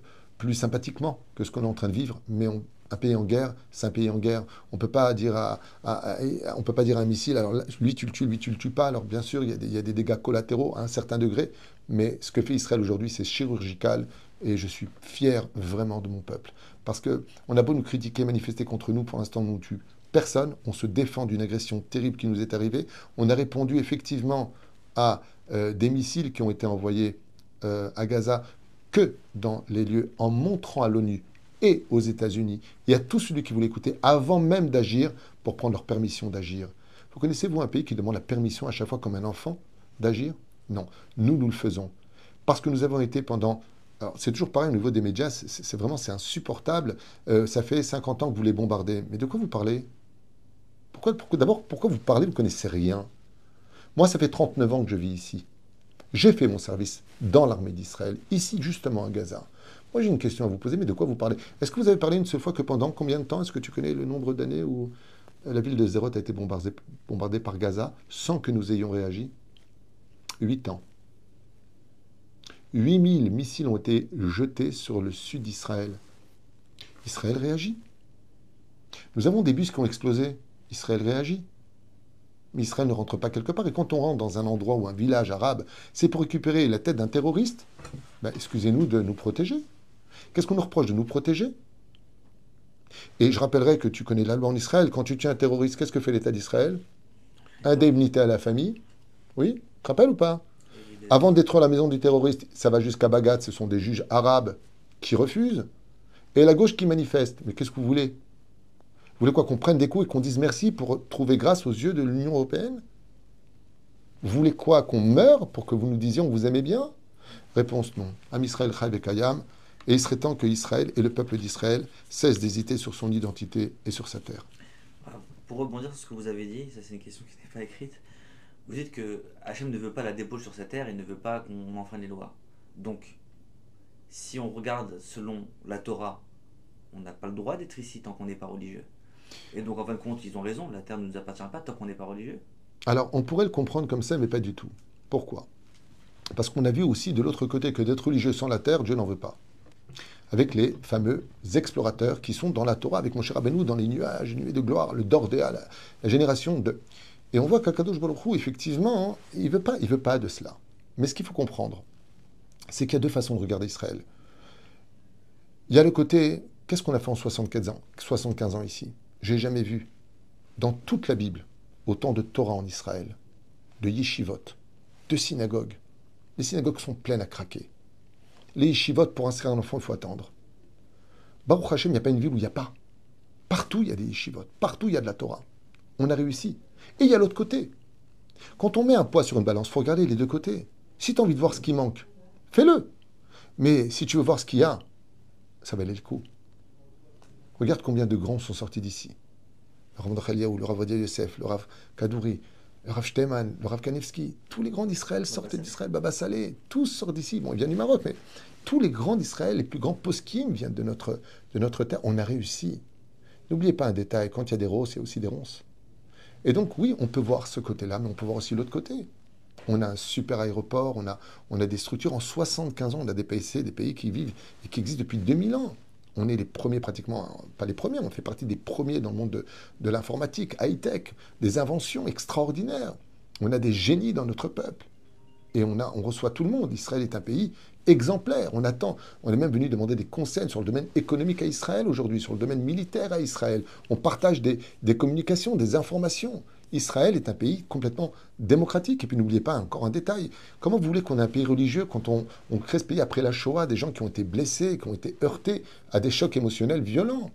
sympathiquement que ce qu'on est en train de vivre, mais un pays en guerre, c'est un pays en guerre. On peut pas dire à un missile, alors là, lui tu le tues, lui tu le tues pas. Alors bien sûr, il y a des dégâts collatéraux à un certain degré, mais ce que fait Israël aujourd'hui, c'est chirurgical, et je suis fier vraiment de mon peuple. Parce que on a beau nous critiquer, manifester contre nous, pour l'instant on nous tue personne, on se défend d'une agression terrible qui nous est arrivée. On a répondu effectivement à des missiles qui ont été envoyés à Gaza que dans les lieux, en montrant à l'ONU et aux États-Unis, et à tous ceux qui voulaient écouter, avant même d'agir, pour prendre leur permission d'agir. Vous connaissez-vous un pays qui demande la permission à chaque fois comme un enfant d'agir? Non, nous le faisons. Parce que nous avons été pendant... Alors, c'est toujours pareil au niveau des médias, c'est insupportable. Ça fait 50 ans que vous les bombardez. Mais de quoi vous parlez? D'abord, pourquoi vous parlez? Vous ne connaissez rien. Moi, ça fait 39 ans que je vis ici. J'ai fait mon service dans l'armée d'Israël, ici justement à Gaza. Moi, j'ai une question à vous poser, mais de quoi vous parlez? Est-ce que vous avez parlé une seule fois que pendant combien de temps? Est-ce que tu connais le nombre d'années où la ville de Sderot a été bombardée par Gaza sans que nous ayons réagi? 8 ans. 8000 missiles ont été jetés sur le sud d'Israël. Israël réagit. Nous avons des bus qui ont explosé. Israël réagit. Mais Israël ne rentre pas quelque part. Et quand on rentre dans un endroit ou un village arabe, c'est pour récupérer la tête d'un terroriste. Ben, excusez-nous de nous protéger. Qu'est-ce qu'on nous reproche de nous protéger? Et je rappellerai que tu connais la loi en Israël. Quand tu tiens un terroriste, qu'est-ce que fait l'État d'Israël? Indemnité à la famille. Oui, tu te rappelles ou pas? Avant de détruire la maison du terroriste, ça va jusqu'à Bagat, ce sont des juges arabes qui refusent. Et la gauche qui manifeste. Mais qu'est-ce que vous voulez? Vous voulez quoi? Qu'on prenne des coups et qu'on dise merci pour trouver grâce aux yeux de l'Union européenne? Vous voulez quoi? Qu'on meure pour que vous nous disiez on vous aimait bien? Réponse non. Am Israël Chai Vekayam. Et il serait temps que Israël et le peuple d'Israël cessent d'hésiter sur son identité et sur sa terre. Pour rebondir sur ce que vous avez dit, ça c'est une question qui n'est pas écrite. Vous dites que Hachem ne veut pas la débauche sur sa terre, il ne veut pas qu'on enfreine les lois. Donc, si on regarde selon la Torah, on n'a pas le droit d'être ici tant qu'on n'est pas religieux. Et donc, en fin de compte, ils ont raison, la terre ne nous appartient pas tant qu'on n'est pas religieux. Alors, on pourrait le comprendre comme ça, mais pas du tout. Pourquoi? Parce qu'on a vu aussi de l'autre côté que d'être religieux sans la terre, Dieu n'en veut pas. Avec les fameux explorateurs qui sont dans la Torah, avec Moshe Rabbeinu, dans les nuages, nuées de gloire, le Dordéa, la génération de... Et on voit qu'Akadosh Baruch Hu, effectivement, il veut pas de cela. Mais ce qu'il faut comprendre, c'est qu'il y a deux façons de regarder Israël. Il y a le côté, qu'est-ce qu'on a fait en 75 ans ici? J'ai jamais vu, dans toute la Bible, autant de Torah en Israël, de yeshivot, de synagogues. Les synagogues sont pleines à craquer. Les yeshivot, pour inscrire un enfant, il faut attendre. Baruch Hashem, il n'y a pas une ville où il n'y a pas. Partout, il y a des yeshivot. Partout, il y a de la Torah. On a réussi. Et il y a l'autre côté. Quand on met un poids sur une balance, il faut regarder les deux côtés. Si tu as envie de voir ce qui manque, fais-le. Mais si tu veux voir ce qu'il y a, ça valait le coup. Regarde combien de grands sont sortis d'ici. Le Rav Mordechai Eliyahu, le Rav Ovadia Yosef, le Rav Kadouri, le Rav Shteman, le Rav Kanevski, tous les grands d'Israël sortaient d'Israël, Baba Saleh, tous sortent d'ici. Bon, ils viennent du Maroc, mais tous les grands d'Israël, les plus grands poskim viennent de notre terre. On a réussi. N'oubliez pas un détail, quand il y a des roses, il y a aussi des ronces. Et donc oui, on peut voir ce côté-là, mais on peut voir aussi l'autre côté. On a un super aéroport, on a des structures. En 75 ans, on a des pays qui vivent et qui existent depuis 2000 ans. On est les premiers pratiquement, pas les premiers, on fait partie des premiers dans le monde de l'informatique, high-tech, des inventions extraordinaires. On a des génies dans notre peuple. Et on reçoit tout le monde. Israël est un pays exemplaire. On est même venu demander des conseils sur le domaine économique à Israël aujourd'hui, sur le domaine militaire à Israël. On partage des communications, des informations. Israël est un pays complètement démocratique. Et puis n'oubliez pas encore un détail. Comment vous voulez qu'on ait un pays religieux quand on crée ce pays après la Shoah, des gens qui ont été blessés, qui ont été heurtés à des chocs émotionnels violents?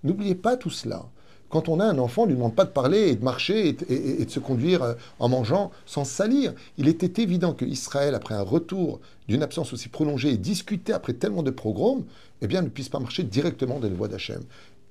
N'oubliez pas tout cela. Quand on a un enfant, on ne lui demande pas de parler et de marcher et de se conduire en mangeant sans se salir. Il était évident que Israël, après un retour d'une absence aussi prolongée et discutée après tellement de pogroms, eh bien, ne puisse pas marcher directement dans les voies d'Hachem.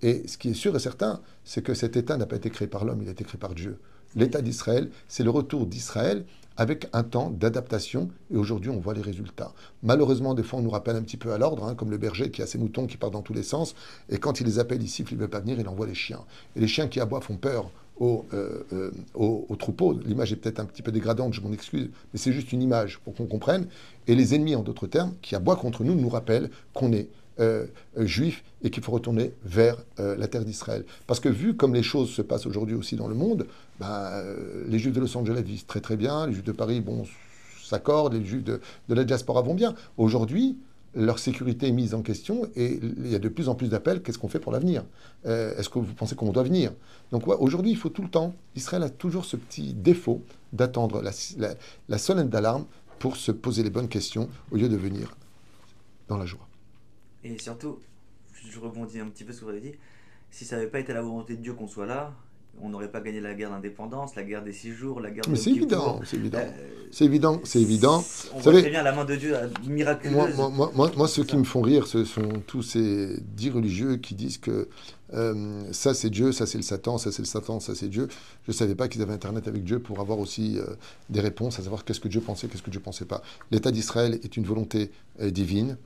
Et ce qui est sûr et certain, c'est que cet État n'a pas été créé par l'homme, il a été créé par Dieu. L'État d'Israël, c'est le retour d'Israël avec un temps d'adaptation, et aujourd'hui on voit les résultats. Malheureusement, des fois on nous rappelle un petit peu à l'ordre, comme le berger qui a ses moutons qui partent dans tous les sens, et quand il les appelle, il siffle, il ne veut pas venir, il envoie les chiens. Et les chiens qui aboient font peur aux troupeaux. L'image est peut-être un petit peu dégradante, je m'en excuse, mais c'est juste une image pour qu'on comprenne. Et les ennemis, en d'autres termes, qui aboient contre nous, nous rappellent qu'on est juif et qu'il faut retourner vers la terre d'Israël. Parce que vu comme les choses se passent aujourd'hui aussi dans le monde, les juifs de Los Angeles vivent très très bien, les juifs de Paris, bon, s'accordent, les juifs de la diaspora vont bien. Aujourd'hui, leur sécurité est mise en question et il y a de plus en plus d'appels. Qu'est-ce qu'on fait pour l'avenir? Est-ce que vous pensez qu'on doit venir? Donc ouais, aujourd'hui, il faut tout le temps. Israël a toujours ce petit défaut d'attendre la sonnette d'alarme pour se poser les bonnes questions au lieu de venir dans la joie. Et surtout, je rebondis un petit peu sur ce que vous avez dit, si ça n'avait pas été la volonté de Dieu qu'on soit là, on n'aurait pas gagné la guerre d'indépendance, la guerre des 6 jours, la guerre de... Mais c'est évident, c'est évident. c'est évident, c'est évident. On Vous voit savez, très bien la main de Dieu miraculeuse. moi, ceux qui me font rire, ce sont tous ces dits religieux qui disent que ça c'est Dieu, ça c'est le Satan, ça c'est le Satan, ça c'est Dieu. Je ne savais pas qu'ils avaient Internet avec Dieu pour avoir aussi des réponses, à savoir qu'est-ce que Dieu pensait, qu'est-ce que Dieu ne pensait pas. L'État d'Israël est une volonté divine.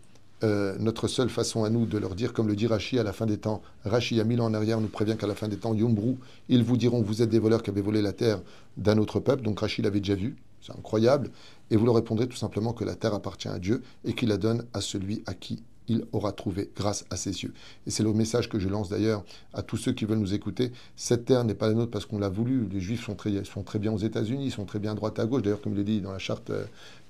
Notre seule façon à nous de leur dire, comme le dit Rachi à la fin des temps, Rachi, il y a 1000 ans en arrière, nous prévient qu'à la fin des temps, Yombrou, ils vous diront, vous êtes des voleurs qui avez volé la terre d'un autre peuple. Donc Rachi l'avait déjà vu, c'est incroyable. Et vous leur répondrez tout simplement que la terre appartient à Dieu et qu'il la donne à celui à qui il aura trouvé grâce à ses yeux. Et c'est le message que je lance d'ailleurs à tous ceux qui veulent nous écouter. Cette terre n'est pas la nôtre parce qu'on l'a voulu. Les Juifs sont très bien aux États-Unis, sont très bien à droite à gauche. D'ailleurs, comme il est dit dans la charte,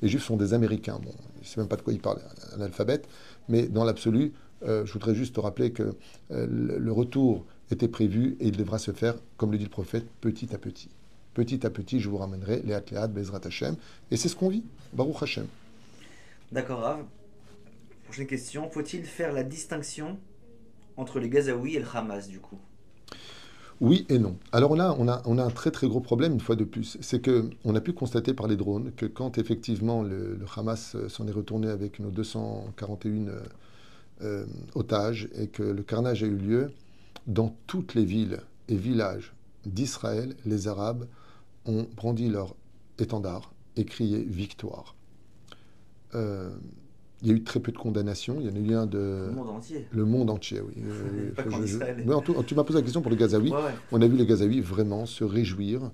les Juifs sont des Américains. Bon, je ne sais même pas de quoi ils parlent, un alphabète. Mais dans l'absolu, je voudrais juste te rappeler que le retour était prévu et il devra se faire, comme le dit le prophète, petit à petit. Petit à petit, je vous ramènerai les Léat, Bezrat Hashem. Et c'est ce qu'on vit, Baruch Hashem. D'accord, Rav. Prochaine question. Faut-il faire la distinction entre les Gazaouis et le Hamas, du coup? Oui et non. Alors là, on a un très très gros problème, une fois de plus. C'est qu'on a pu constater par les drones que quand effectivement le Hamas s'en est retourné avec nos 241 otages et que le carnage a eu lieu, dans toutes les villes et villages d'Israël, les Arabes ont brandi leur étendard et crié victoire. Il y a eu très peu de condamnations. Il y en a eu un de... Le monde entier. Le monde entier, oui. Pas qu'en Israël. Mais tu m'as posé la question pour les Gazaouis. Ouais. On a vu les Gazaouis vraiment se réjouir.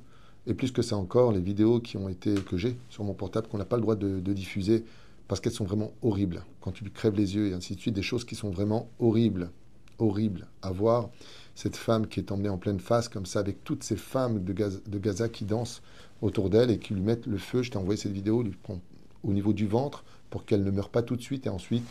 Et plus que ça encore, les vidéos que j'ai sur mon portable, qu'on n'a pas le droit de diffuser, parce qu'elles sont vraiment horribles. Quand tu crèves les yeux et ainsi de suite, des choses qui sont vraiment horribles. Horribles à voir. Cette femme qui est emmenée en pleine face, comme ça, avec toutes ces femmes de Gaza qui dansent autour d'elle et qui lui mettent le feu. Je t'ai envoyé cette vidéo, lui prend au niveau du ventre, pour qu'elle ne meure pas tout de suite. Et ensuite,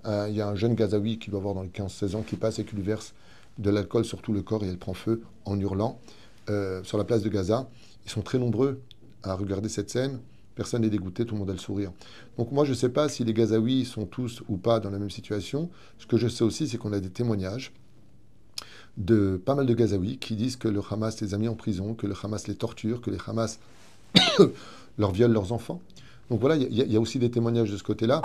il y a un jeune Gazaoui qui doit avoir dans les 15-16 ans qui passe et qui lui verse de l'alcool sur tout le corps et elle prend feu en hurlant. Sur la place de Gaza, ils sont très nombreux à regarder cette scène. Personne n'est dégoûté, tout le monde a le sourire. Donc moi, je ne sais pas si les Gazaouis sont tous ou pas dans la même situation. Ce que je sais aussi, c'est qu'on a des témoignages de pas mal de Gazaouis qui disent que le Hamas les a mis en prison, que le Hamas les torture, que le Hamas leur viole leurs enfants. Donc voilà, il y a aussi des témoignages de ce côté-là.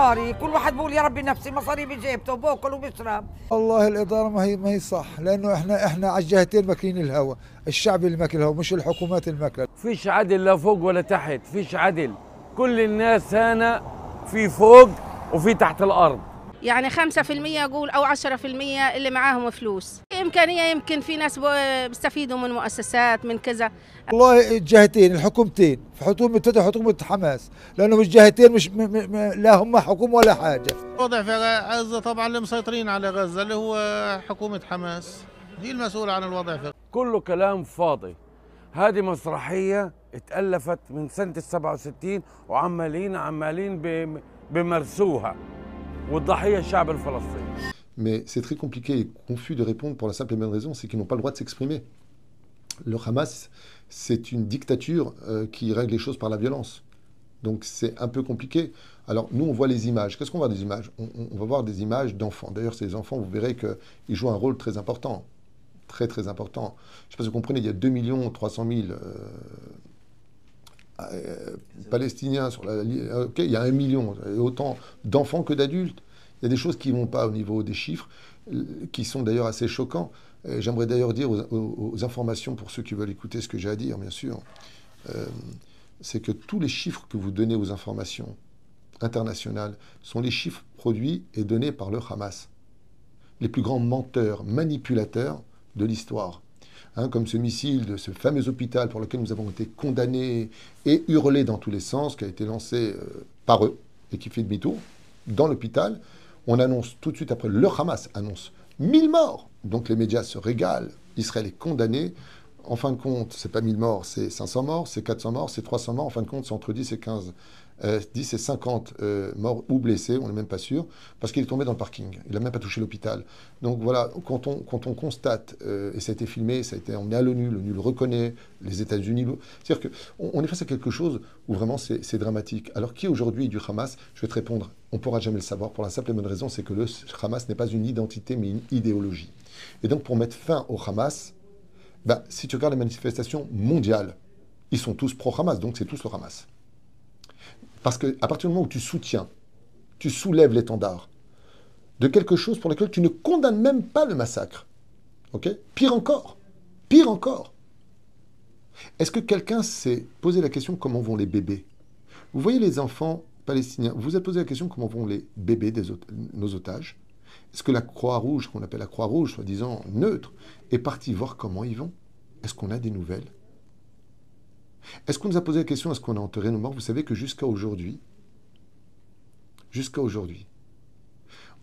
والله الإدارة ما هي صح لأنه إحنا على الجهتين ماكلين الهوا، الشعب اللي ماكل الهوا مش الحكومات اللي ماكله. فيش عدل لا فوق ولا تحت، فيش عدل. كل الناس هنا في فوق وفي تحت الأرض. يعني 5% أقول أو 10% اللي معاهم فلوس. إمكانية يمكن في ناس بيستفيدوا من مؤسسات من كذا. والله الجهتين الحكومتين، حكومة فتح وحكومة حماس، لأنه مش جهتين مش لا هم حكومة ولا حاجة. الوضع في غزة طبعا اللي مسيطرين على غزة اللي هو حكومة حماس هي المسؤولة عن الوضع في كله كلام فاضي. هذه مسرحية اتألفت من سنة 67 وعمالين بمرسوها. والضحية الشعب الفلسطيني. Mais c'est très compliqué et confus de répondre pour la simple et bonne raison, c'est qu'ils n'ont pas le droit de s'exprimer. Le Hamas, c'est une dictature qui règle les choses par la violence. Donc c'est un peu compliqué. Alors nous, on voit les images. Qu'est-ce qu'on voit des images? On va voir des images d'enfants. D'ailleurs, ces enfants, vous verrez qu'ils jouent un rôle très important. Très, très important. Je ne sais pas si vous comprenez, il y a 2 300 000 Palestiniens sur la ligne. Ok, il y a 1 million, autant d'enfants que d'adultes. Il y a des choses qui ne vont pas au niveau des chiffres, qui sont d'ailleurs assez choquants. J'aimerais d'ailleurs dire aux informations, pour ceux qui veulent écouter ce que j'ai à dire, bien sûr, c'est que tous les chiffres que vous donnez aux informations internationales sont les chiffres produits et donnés par le Hamas. Les plus grands menteurs, manipulateurs de l'histoire. Comme ce missile de ce fameux hôpital pour lequel nous avons été condamnés et hurlés dans tous les sens, qui a été lancé par eux et qui fait demi-tour dans l'hôpital. On annonce tout de suite après, le Hamas annonce 1000 morts. Donc les médias se régalent. Israël est condamné. En fin de compte, c'est pas 1000 morts, c'est 500 morts, c'est 400 morts, c'est 300 morts. En fin de compte, c'est entre 10 et 50 morts ou blessés, on n'est même pas sûr, parce qu'il est tombé dans le parking. Il n'a même pas touché l'hôpital. Donc voilà, quand on constate, et ça a été filmé, ça a été emmené à l'ONU le reconnaît, les États-Unis, c'est-à-dire qu'on est face à quelque chose où vraiment c'est dramatique. Alors qui aujourd'hui est du Hamas? Je vais te répondre, on ne pourra jamais le savoir, pour la simple et bonne raison, c'est que le Hamas n'est pas une identité, mais une idéologie. Et donc pour mettre fin au Hamas, si tu regardes les manifestations mondiales, ils sont tous pro-Hamas, donc c'est tous le Hamas. Parce qu'à partir du moment où tu soutiens, tu soulèves l'étendard de quelque chose pour lequel tu ne condamnes même pas le massacre. Ok? Pire encore. Pire encore. Est-ce que quelqu'un s'est posé la question comment vont les bébés? Vous voyez les enfants palestiniens, vous vous êtes posé la question comment vont les bébés nos otages? Est-ce que la Croix-Rouge, qu'on appelle la Croix-Rouge, soi-disant neutre, est partie voir comment ils vont? Est-ce qu'on a des nouvelles? Est-ce qu'on nous a posé la question, est-ce qu'on a enterré nos morts? Vous savez que jusqu'à aujourd'hui,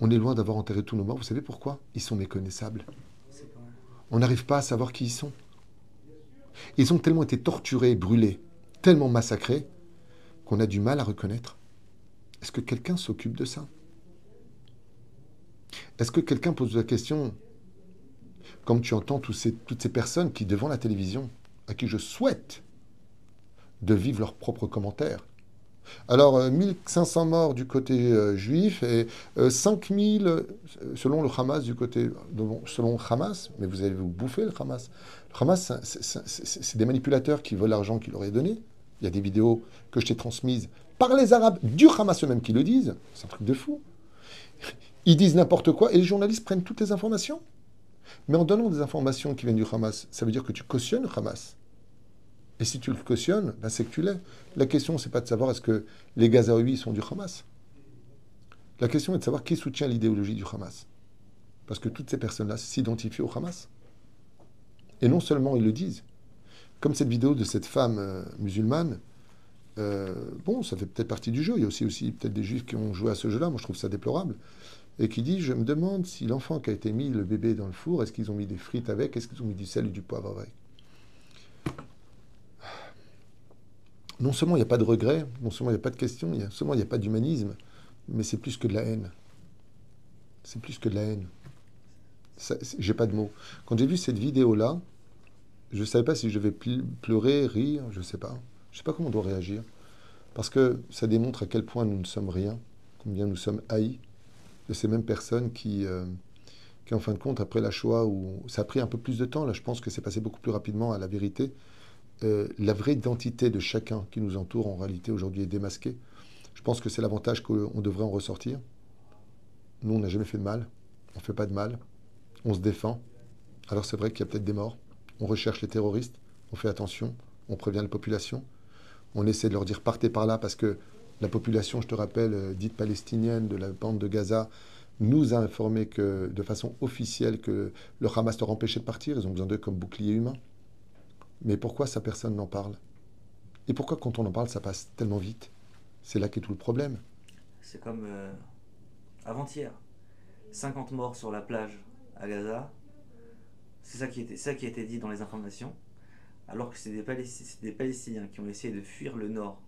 on est loin d'avoir enterré tous nos morts. Vous savez pourquoi? Ils sont méconnaissables. On n'arrive pas à savoir qui ils sont. Ils ont tellement été torturés, brûlés, tellement massacrés, qu'on a du mal à reconnaître. Est-ce que quelqu'un s'occupe de ça? Est-ce que quelqu'un pose la question, comme tu entends toutes ces personnes qui, devant la télévision, à qui je souhaite de vivre leurs propres commentaires. Alors, 1500 morts du côté juif et 5000 selon le Hamas du côté... selon Hamas, mais vous allez vous bouffer le Hamas. Le Hamas, c'est des manipulateurs qui veulent l'argent qu'ils leur aient donné. Il y a des vidéos que je t'ai transmises par les Arabes du Hamas eux-mêmes qui le disent. C'est un truc de fou. Ils disent n'importe quoi et les journalistes prennent toutes les informations. Mais en donnant des informations qui viennent du Hamas, ça veut dire que tu cautionnes le Hamas. Et si tu le cautionnes, ben c'est que tu l'es. La question, c'est pas de savoir est-ce que les Gazaouis sont du Hamas. La question est de savoir qui soutient l'idéologie du Hamas. Parce que toutes ces personnes-là s'identifient au Hamas. Et non seulement ils le disent. Comme cette vidéo de cette femme musulmane, bon, ça fait peut-être partie du jeu. Il y a aussi peut-être des juifs qui ont joué à ce jeu-là. Moi, je trouve ça déplorable. Et qui dit, je me demande si l'enfant qui a été mis, le bébé, dans le four, est-ce qu'ils ont mis des frites avec? Est-ce qu'ils ont mis du sel ou du poivre avec? Non seulement il n'y a pas de regret, non seulement il n'y a pas de question, non seulement il n'y a pas d'humanisme, mais c'est plus que de la haine. C'est plus que de la haine. J'ai pas de mots. Quand j'ai vu cette vidéo-là, je ne savais pas si je devais pleurer, rire, je ne sais pas. Je ne sais pas comment on doit réagir. Parce que ça démontre à quel point nous ne sommes rien, combien nous sommes haïs de ces mêmes personnes qui en fin de compte, après la Shoah, où ça a pris un peu plus de temps, là je pense que c'est passé beaucoup plus rapidement à la vérité, la vraie identité de chacun qui nous entoure, en réalité, aujourd'hui, est démasquée. Je pense que c'est l'avantage qu'on devrait en ressortir. Nous, on n'a jamais fait de mal. On ne fait pas de mal. On se défend. Alors, c'est vrai qu'il y a peut-être des morts. On recherche les terroristes. On fait attention. On prévient la population. On essaie de leur dire partez par là parce que la population, je te rappelle, dite palestinienne de la bande de Gaza, nous a informé que, de façon officielle que le Hamas leur empêchait de partir. Ils ont besoin d'eux comme bouclier humain. Mais pourquoi ça, personne n'en parle? Et pourquoi, quand on en parle, ça passe tellement vite? C'est là qu'est tout le problème. C'est comme avant-hier. 50 morts sur la plage à Gaza. C'est ça qui a été dit dans les informations. Alors que c'est des Palestiniens qui ont essayé de fuir le nord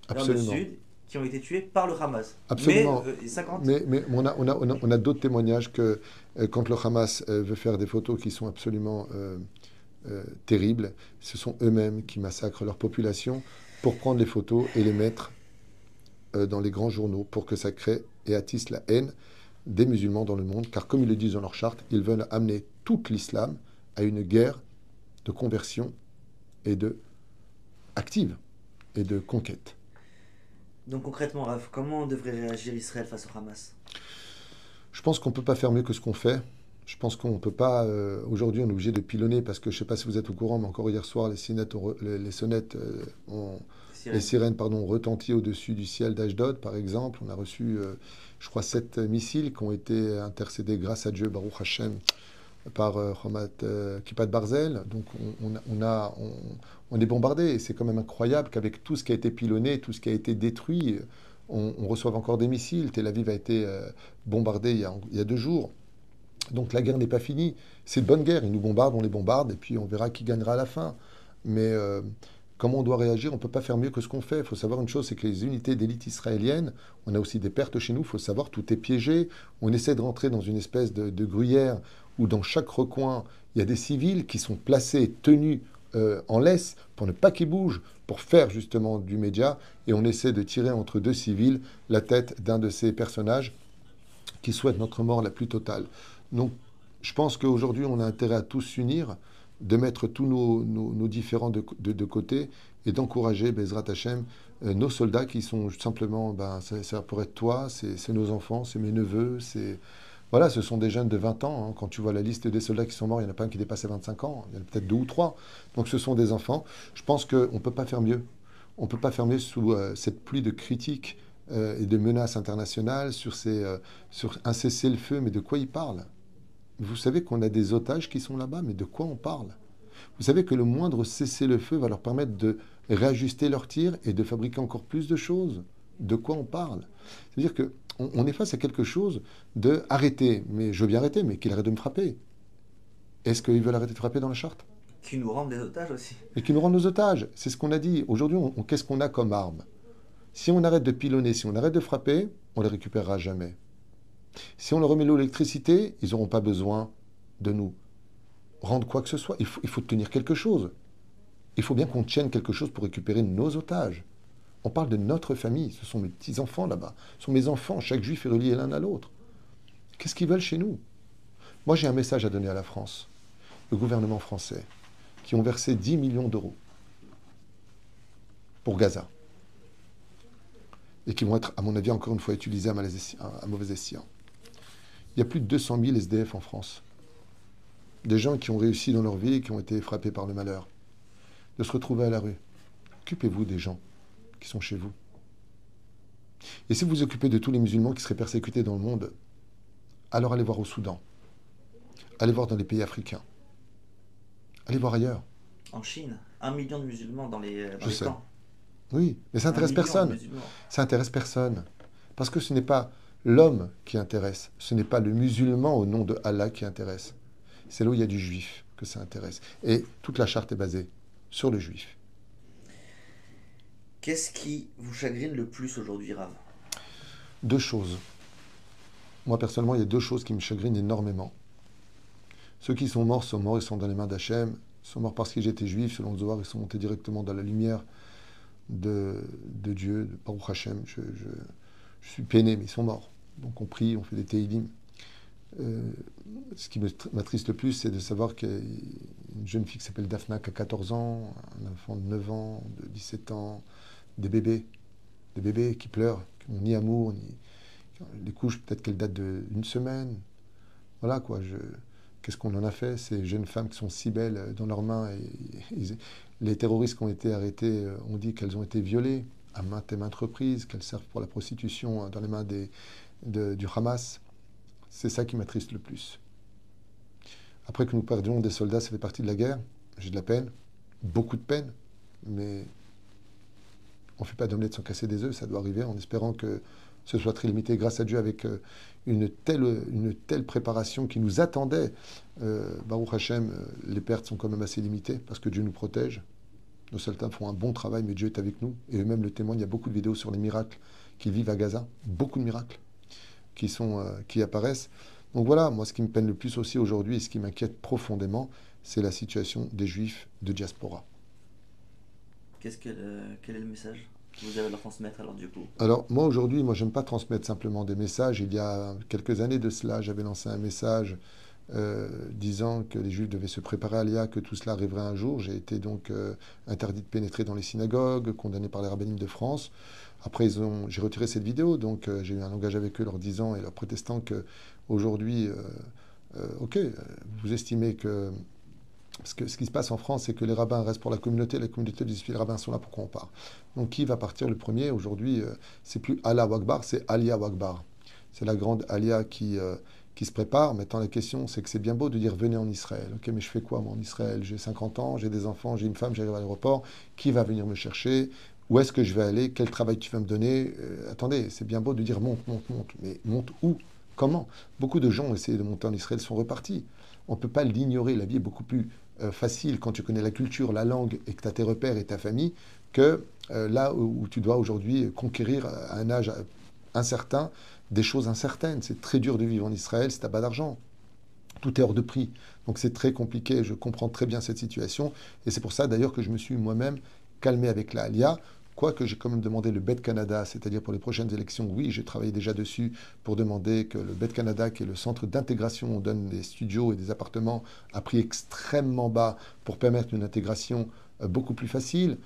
vers le sud, qui ont été tués par le Hamas. Absolument. Mais, 50... mais on a d'autres témoignages que quand le Hamas veut faire des photos qui sont absolument... terribles, ce sont eux-mêmes qui massacrent leur population pour prendre les photos et les mettre dans les grands journaux pour que ça crée et attise la haine des musulmans dans le monde, car comme ils le disent dans leur charte, ils veulent amener tout l'islam à une guerre de conversion et de active et de conquête. Donc concrètement, Raph, comment devrait réagir Israël face au Hamas? Je pense qu'on ne peut pas faire mieux que ce qu'on fait. Je pense qu'on ne peut pas... aujourd'hui, on est obligé de pilonner parce que je ne sais pas si vous êtes au courant, mais encore hier soir, les sirènes ont retenti au-dessus du ciel d'Ashdod, par exemple. On a reçu, je crois, 7 missiles qui ont été intercédés grâce à Dieu, Baruch Hashem, par Kippat Barzel. Donc, on est bombardé. Et c'est quand même incroyable qu'avec tout ce qui a été pilonné, tout ce qui a été détruit, on reçoive encore des missiles. Tel Aviv a été bombardé il y a 2 jours. Donc la guerre n'est pas finie. C'est une bonne guerre. Ils nous bombardent, on les bombarde, et puis on verra qui gagnera à la fin. Mais comment on doit réagir? On ne peut pas faire mieux que ce qu'on fait. Il faut savoir une chose, c'est que les unités d'élite israéliennes, on a aussi des pertes chez nous. Il faut savoir, tout est piégé. On essaie de rentrer dans une espèce de gruyère où dans chaque recoin, il y a des civils qui sont placés, tenus en laisse pour ne pas qu'ils bougent, pour faire justement du média. Et on essaie de tirer entre 2 civils la tête d'un de ces personnages qui souhaitent notre mort la plus totale. Donc, je pense qu'aujourd'hui, on a intérêt à tous s'unir, de mettre tous nos différends de côté et d'encourager Bezrat Hashem nos soldats qui sont simplement, ça pourrait être toi, c'est nos enfants, c'est mes neveux, voilà, ce sont des jeunes de 20 ans. Hein. Quand tu vois la liste des soldats qui sont morts, il n'y en a pas un qui dépasse les 25 ans. Il y en a peut-être 2 ou 3. Donc ce sont des enfants. Je pense qu'on ne peut pas faire mieux. On ne peut pas faire mieux sous cette pluie de critiques et de menaces internationales sur un cessez-le-feu. Mais de quoi ils parlent? Vous savez qu'on a des otages qui sont là-bas, mais de quoi on parle? Vous savez que le moindre cessez-le-feu va leur permettre de réajuster leurs tirs et de fabriquer encore plus de choses. De quoi on parle? C'est-à-dire qu'on est face à quelque chose de arrêter, mais je veux bien arrêter, mais qu'il arrête de me frapper. Est-ce qu'ils veulent arrêter de frapper dans la charte? Qui nous rendent des otages aussi. Et qui nous rendent nos otages. C'est ce qu'on a dit. Aujourd'hui, qu'est-ce qu'on a comme arme? Si on arrête de pilonner, si on arrête de frapper, on ne les récupérera jamais. Si on leur remet l'électricité, ils n'auront pas besoin de nous rendre quoi que ce soit. Il faut tenir quelque chose. Il faut bien qu'on tienne quelque chose pour récupérer nos otages. On parle de notre famille. Ce sont mes petits-enfants là-bas. Ce sont mes enfants. Chaque juif est relié l'un à l'autre. Qu'est-ce qu'ils veulent chez nous? Moi, j'ai un message à donner à la France, le gouvernement français, qui ont versé 10 millions d'euros pour Gaza. Et qui vont être, à mon avis, encore une fois, utilisés à mauvais escient. Il y a plus de 200 000 SDF en France. Des gens qui ont réussi dans leur vie et qui ont été frappés par le malheur. De se retrouver à la rue. Occupez-vous des gens qui sont chez vous. Et si vous vous occupez de tous les musulmans qui seraient persécutés dans le monde, alors allez voir au Soudan. Allez voir dans les pays africains. Allez voir ailleurs. En Chine, 1 million de musulmans dans les camps. Oui, mais ça n'intéresse personne. Ça n'intéresse personne. Parce que ce n'est pas l'homme qui intéresse. Ce n'est pas le musulman au nom de Allah qui intéresse. C'est là où il y a du juif que ça intéresse. Et toute la charte est basée sur le juif. Qu'est-ce qui vous chagrine le plus aujourd'hui, Rav? 2 choses. Moi, personnellement, il y a 2 choses qui me chagrinent énormément. Ceux qui sont morts, ils sont dans les mains d'Hachem. Ils sont morts parce qu'ils étaient juifs. Selon le Zohar, ils sont montés directement dans la lumière de Dieu, de Baruch Hachem. Je suis peiné, mais ils sont morts. Donc on prie, on fait des Teilim. Ce qui m'attriste le plus, c'est de savoir qu'il y a une jeune fille qui s'appelle Daphna, qui a 14 ans, un enfant de 9 ans, de 17 ans, des bébés qui pleurent, qui n'ont ni amour, ni... Les couches, peut-être qu'elles datent d'1 semaine. Voilà quoi, qu'est-ce qu'on en a fait? Ces jeunes femmes qui sont si belles dans leurs mains. Les terroristes qui ont été arrêtés ont dit qu'elles ont été violées à maintes et maintes reprises, qu'elles servent pour la prostitution dans les mains du Hamas. C'est ça qui m'attriste le plus. Après que nous perdions des soldats, ça fait partie de la guerre. J'ai de la peine, beaucoup de peine, mais on ne fait pas d'omelette sans casser des œufs, ça doit arriver en espérant que ce soit très limité, grâce à Dieu, avec une telle préparation qui nous attendait. Baruch Hashem, les pertes sont quand même assez limitées, parce que Dieu nous protège. Nos soldats font un bon travail, mais Dieu est avec nous. Et eux-mêmes le témoignent. Il y a beaucoup de vidéos sur les miracles qu'ils vivent à Gaza. Beaucoup de miracles qui apparaissent. Donc voilà, moi, ce qui me peine le plus aussi aujourd'hui, et ce qui m'inquiète profondément, c'est la situation des Juifs de diaspora. Quel est le message que vous avez à leur transmettre alors du coup? Alors moi aujourd'hui, j'aime pas transmettre simplement des messages. Il y a quelques années de cela, j'avais lancé un message disant que les Juifs devaient se préparer à l'IA, que tout cela arriverait un jour. J'ai été donc interdit de pénétrer dans les synagogues, condamné par les rabbinimes de France. Après, j'ai retiré cette vidéo, donc j'ai eu un langage avec eux leur disant et leur protestant qu'aujourd'hui, vous estimez que... Parce que ce qui se passe en France, c'est que les rabbins restent pour la communauté dit les rabbins sont là, pourquoi on part? Donc qui va partir le premier? Aujourd'hui, c'est plus Allah Akbar, c'est Aliyah Akbar. C'est la grande Aliyah qui se prépare. Maintenant, la question, c'est que c'est bien beau de dire venez en Israël. Ok, mais je fais quoi moi en Israël? J'ai 50 ans, j'ai des enfants, j'ai une femme, j'arrive à l'aéroport. Qui va venir me chercher? Où est-ce que je vais aller? Quel travail tu vas me donner? Attendez, c'est bien beau de dire monte. Mais monte où? Comment? Beaucoup de gens ont essayé de monter en Israël, sont repartis. On ne peut pas l'ignorer. La vie est beaucoup plus facile quand tu connais la culture, la langue et que tu as tes repères et ta famille que là où tu dois aujourd'hui conquérir à un âge incertain des choses incertaines. C'est très dur de vivre en Israël si tu n'as pas d'argent. Tout est hors de prix. Donc c'est très compliqué. Je comprends très bien cette situation. Et c'est pour ça d'ailleurs que je me suis moi-même calmé avec la Aliyah. Quoique j'ai quand même demandé le Bet Canada, c'est-à-dire pour les prochaines élections, oui, j'ai travaillé déjà dessus pour demander que le Bet Canada, qui est le centre d'intégration, on donne des studios et des appartements à prix extrêmement bas pour permettre une intégration beaucoup plus facile.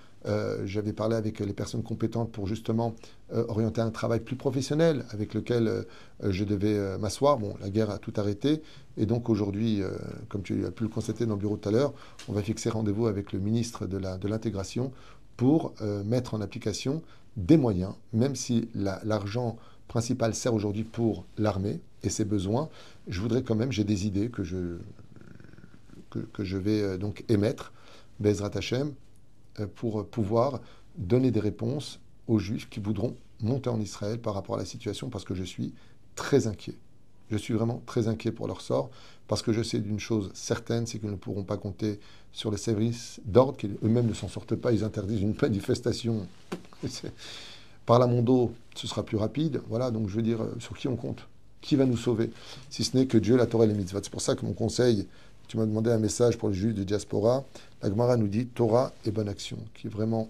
J'avais parlé avec les personnes compétentes pour justement orienter un travail plus professionnel avec lequel je devais m'asseoir. Bon, la guerre a tout arrêté. Et donc aujourd'hui, comme tu as pu le constater dans le bureau tout à l'heure, on va fixer rendez-vous avec le ministre de l'intégration pour mettre en application des moyens, même si l'argent principal sert aujourd'hui pour l'armée et ses besoins. Je voudrais quand même, j'ai des idées que je vais donc émettre, Bezrat Hashem, pour pouvoir donner des réponses aux Juifs qui voudront monter en Israël par rapport à la situation, parce que je suis très inquiet. Je suis vraiment très inquiet pour leur sort, parce que je sais d'une chose certaine, c'est qu'ils ne pourront pas compter sur les services d'ordre, qui eux-mêmes ne s'en sortent pas, ils interdisent une manifestation. Par la Mondo, ce sera plus rapide. Voilà, donc je veux dire, sur qui on compte? Qui va nous sauver? Si ce n'est que Dieu, la Torah et les mitzvot. C'est pour ça que mon conseil, tu m'as demandé un message pour les Juifs de diaspora. La Gemara nous dit Torah et bonne action, qui est vraiment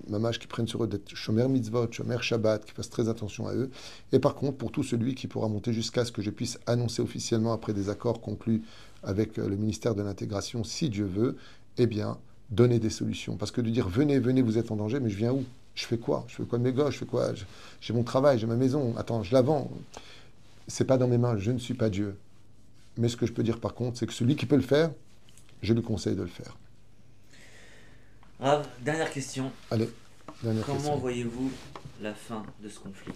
mamash, qui prennent sur eux d'être shomer mitzvot, shomer shabbat, qui fassent très attention à eux. Et par contre, pour tout celui qui pourra monter jusqu'à ce que je puisse annoncer officiellement, après des accords conclus avec le ministère de l'Intégration, si Dieu veut, eh bien, donner des solutions. Parce que de dire venez, venez, vous êtes en danger, mais je viens où? Je fais quoi? Je fais quoi de mes gosses? Je fais quoi? J'ai mon travail, j'ai ma maison. Attends, je la vends. C'est pas dans mes mains, je ne suis pas Dieu. Mais ce que je peux dire par contre, c'est que celui qui peut le faire, je lui conseille de le faire. Rav, dernière question. Allez, dernière question. Comment voyez-vous la fin de ce conflit?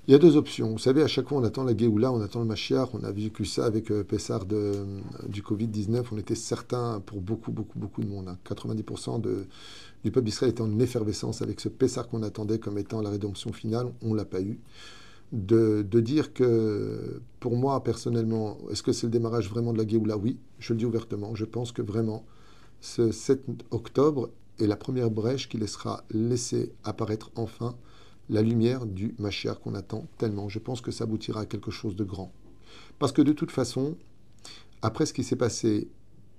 Il y a deux options. Vous savez, à chaque fois, on attend la Géoula, on attend le Mashiach. On a vécu ça avec Pessar du Covid-19. On était certains, pour beaucoup de monde, 90% du peuple d'Israël était en effervescence avec ce Pessar qu'on attendait comme étant la rédemption finale. On ne l'a pas eu. De dire que, pour moi, personnellement, est-ce que c'est le démarrage vraiment de la Géoula? Oui, je le dis ouvertement. Je pense que vraiment, ce 7 octobre est la première brèche qui laissera laisser apparaître enfin la lumière du Mashiach qu'on attend tellement. Je pense que ça aboutira à quelque chose de grand. Parce que de toute façon, après ce qui s'est passé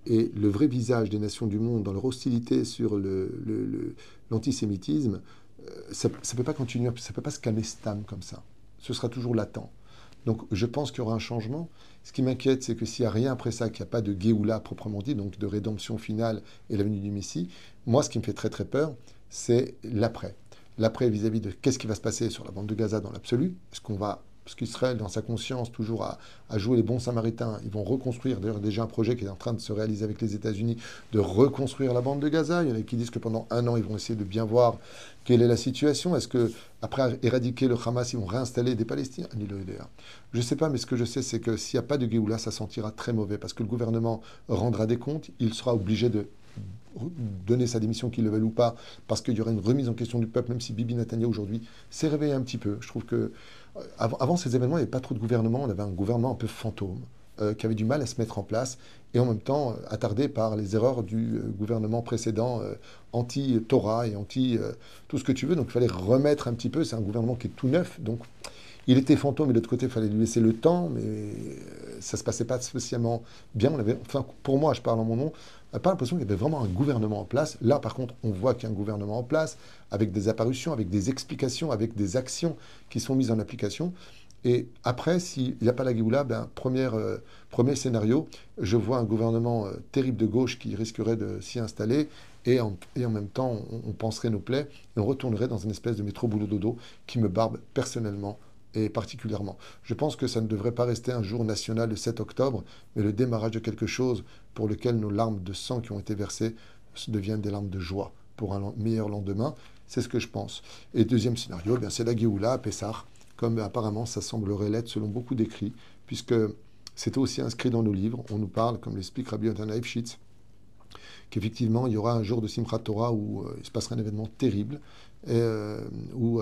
et le vrai visage des nations du monde dans leur hostilité sur l'antisémitisme, ça ne peut pas continuer, ça ne peut pas se calmer stable comme ça. Ce sera toujours latent. Donc je pense qu'il y aura un changement. Ce qui m'inquiète, c'est que s'il n'y a rien après ça, qu'il n'y a pas de Géoula proprement dit, donc de rédemption finale et la venue du Messie, moi ce qui me fait très très peur, c'est l'après. L'après vis-à-vis de qu'est-ce qui va se passer sur la bande de Gaza dans l'absolu. Parce qu'Israël, dans sa conscience, toujours à jouer les bons samaritains, ils vont reconstruire, d'ailleurs déjà un projet qui est en train de se réaliser avec les États-Unis, de reconstruire la bande de Gaza. Il y en a qui disent que pendant 1 an, ils vont essayer de bien voir quelle est la situation. Est-ce que après éradiquer le Hamas, ils vont réinstaller des Palestiniens? Je ne sais pas, mais ce que je sais, c'est que s'il n'y a pas de Géoula, ça sentira très mauvais, parce que le gouvernement rendra des comptes, il sera obligé de donner sa démission, qu'il le veuille ou pas, parce qu'il y aura une remise en question du peuple, même si Bibi Netanyahu aujourd'hui s'est réveillé un petit peu. Je trouve que avant ces événements, il n'y avait pas trop de gouvernement, on avait un gouvernement un peu fantôme, qui avait du mal à se mettre en place, et en même temps attardé par les erreurs du gouvernement précédent, anti-Torah et anti tout ce que tu veux, donc il fallait remettre un petit peu, c'est un gouvernement qui est tout neuf, donc il était fantôme, et de l'autre côté, il fallait lui laisser le temps, mais ça ne se passait pas spécialement bien. Enfin, pour moi, je parle en mon nom, on n'a pas l'impression qu'il y avait vraiment un gouvernement en place. Là, par contre, on voit qu'il y a un gouvernement en place, avec des apparitions, avec des explications, avec des actions qui sont mises en application. Et après, s'il n'y a pas la Géoula, premier scénario, je vois un gouvernement terrible de gauche qui risquerait de s'y installer, et en même temps, on panserait nos plaies, et on retournerait dans une espèce de métro-boulot-dodo qui me barbe personnellement et particulièrement. Je pense que ça ne devrait pas rester un jour national le 7 octobre, mais le démarrage de quelque chose pour lequel nos larmes de sang qui ont été versées deviennent des larmes de joie pour un meilleur lendemain. C'est ce que je pense. Et deuxième scénario, c'est la Géoula à Pessah, comme apparemment ça semblerait l'être selon beaucoup d'écrits, puisque c'était aussi inscrit dans nos livres. On nous parle, comme l'explique Rabbi Yochanan Leibshitz, qu'effectivement, il y aura un jour de Simchat Torah où il se passera un événement terrible, où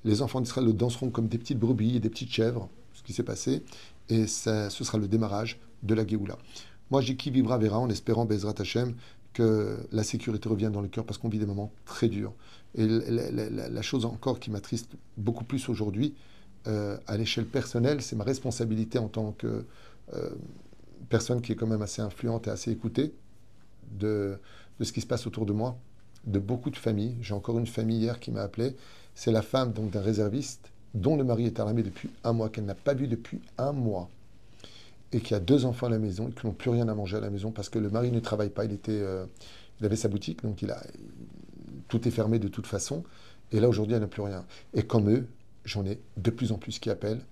les enfants d'Israël le danseront comme des petites brebis et des petites chèvres, ce qui s'est passé, et ce sera le démarrage de la Géoula. Moi, j'ai qui vivra verra, en espérant, Bezrat Hashem, que la sécurité revienne dans le cœur, parce qu'on vit des moments très durs. Et la chose encore qui m'attriste beaucoup plus aujourd'hui, à l'échelle personnelle, c'est ma responsabilité en tant que personne qui est quand même assez influente et assez écoutée de ce qui se passe autour de moi, de beaucoup de familles. J'ai encore une famille hier qui m'a appelé. C'est la femme donc d'un réserviste dont le mari est à l'armée depuis 1 mois, qu'elle n'a pas vu depuis 1 mois, et qui a 2 enfants à la maison et qui n'ont plus rien à manger à la maison parce que le mari ne travaille pas. Il avait sa boutique, donc il tout est fermé de toute façon. Et là, aujourd'hui, il n'y a plus rien. Et comme eux, j'en ai de plus en plus qui appellent.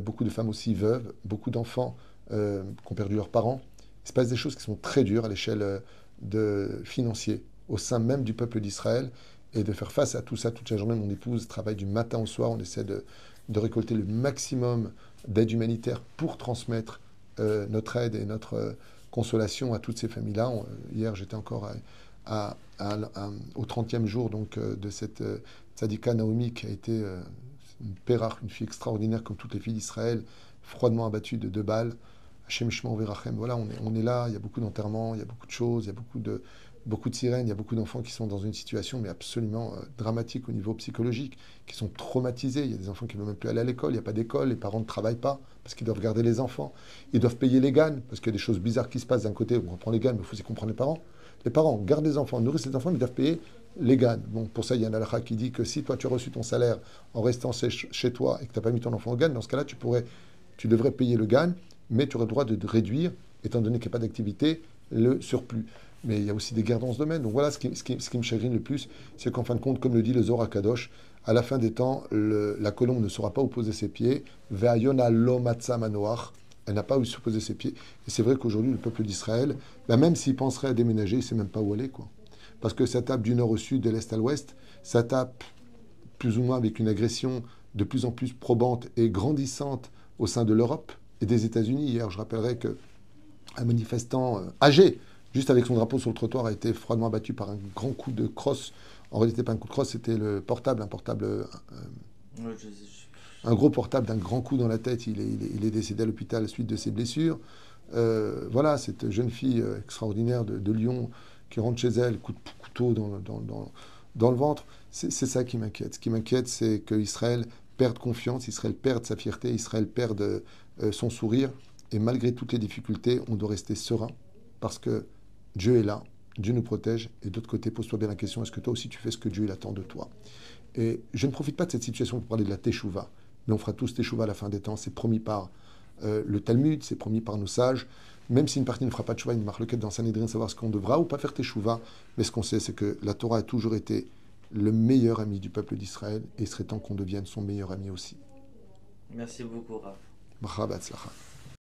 Beaucoup de femmes aussi veuves, beaucoup d'enfants qui ont perdu leurs parents. Il se passe des choses qui sont très dures à l'échelle financière, au sein même du peuple d'Israël. Et de faire face à tout ça toute la journée, mon épouse travaille du matin au soir. On essaie de récolter le maximum d'aide humanitaire pour transmettre notre aide et notre consolation à toutes ces familles-là. Hier, j'étais encore au 30e jour donc, de cette tzadika Naomi qui a été une pérach, une fille extraordinaire comme toutes les filles d'Israël, froidement abattue de 2 balles. Hashem Shema Verachem. Voilà, on est là, il y a beaucoup d'enterrements, il y a beaucoup de choses, il y a beaucoup de sirènes, il y a beaucoup d'enfants qui sont dans une situation mais absolument dramatique au niveau psychologique, qui sont traumatisés. Il y a des enfants qui ne veulent même plus aller à l'école, il n'y a pas d'école, les parents ne travaillent pas parce qu'ils doivent garder les enfants. Ils doivent payer les GAN parce qu'il y a des choses bizarres qui se passent d'un côté, on reprend les GAN, mais il faut aussi comprendre les parents. Les parents gardent les enfants, nourrissent les enfants, mais ils doivent payer les GAN. Bon, pour ça, il y a un halakha qui dit que si toi tu as reçu ton salaire en restant chez toi et que tu n'as pas mis ton enfant au GAN, dans ce cas-là, tu devrais payer le GAN, mais tu aurais le droit de réduire, étant donné qu'il n'y a pas d'activité, le surplus. Mais il y a aussi des guerres dans ce domaine. Donc voilà, ce qui me chagrine le plus, c'est qu'en fin de compte, comme le dit le Zohar Kadosh, à la fin des temps, la colombe ne saura pas où poser ses pieds. Ve'ayona lo matza manoach. Elle n'a pas où se poser ses pieds. Et c'est vrai qu'aujourd'hui, le peuple d'Israël, même s'il penserait à déménager, il ne sait même pas où aller, quoi. Parce que ça tape du nord au sud, de l'est à l'ouest. Ça tape plus ou moins avec une agression de plus en plus probante et grandissante au sein de l'Europe et des États-Unis. Hier, je rappellerai qu'un manifestant âgé, juste avec son drapeau sur le trottoir, a été froidement abattu par un grand coup de crosse. En réalité, pas un coup de crosse, c'était un gros portable d'un grand coup dans la tête. Il est décédé à l'hôpital suite de ses blessures. Voilà, cette jeune fille extraordinaire de Lyon qui rentre chez elle, coup de couteau dans le ventre. C'est ça qui m'inquiète. Ce qui m'inquiète, c'est qu'Israël perde confiance, Israël perde sa fierté, Israël perde son sourire. Et malgré toutes les difficultés, on doit rester serein parce que Dieu est là, Dieu nous protège. Et d'autre côté, pose-toi bien la question, est-ce que toi aussi tu fais ce que Dieu il attend de toi? Et je ne profite pas de cette situation pour parler de la Teshuvah, mais on fera tous Teshuvah à la fin des temps. C'est promis par le Talmud, c'est promis par nos sages. Même si une partie ne fera pas de Teshuvah, il marque le quête dans Sanhedrin, savoir ce qu'on devra ou pas faire Teshuvah. Mais ce qu'on sait, c'est que la Torah a toujours été le meilleur ami du peuple d'Israël et il serait temps qu'on devienne son meilleur ami aussi. Merci beaucoup, Rav. Bracha, Batzlacha.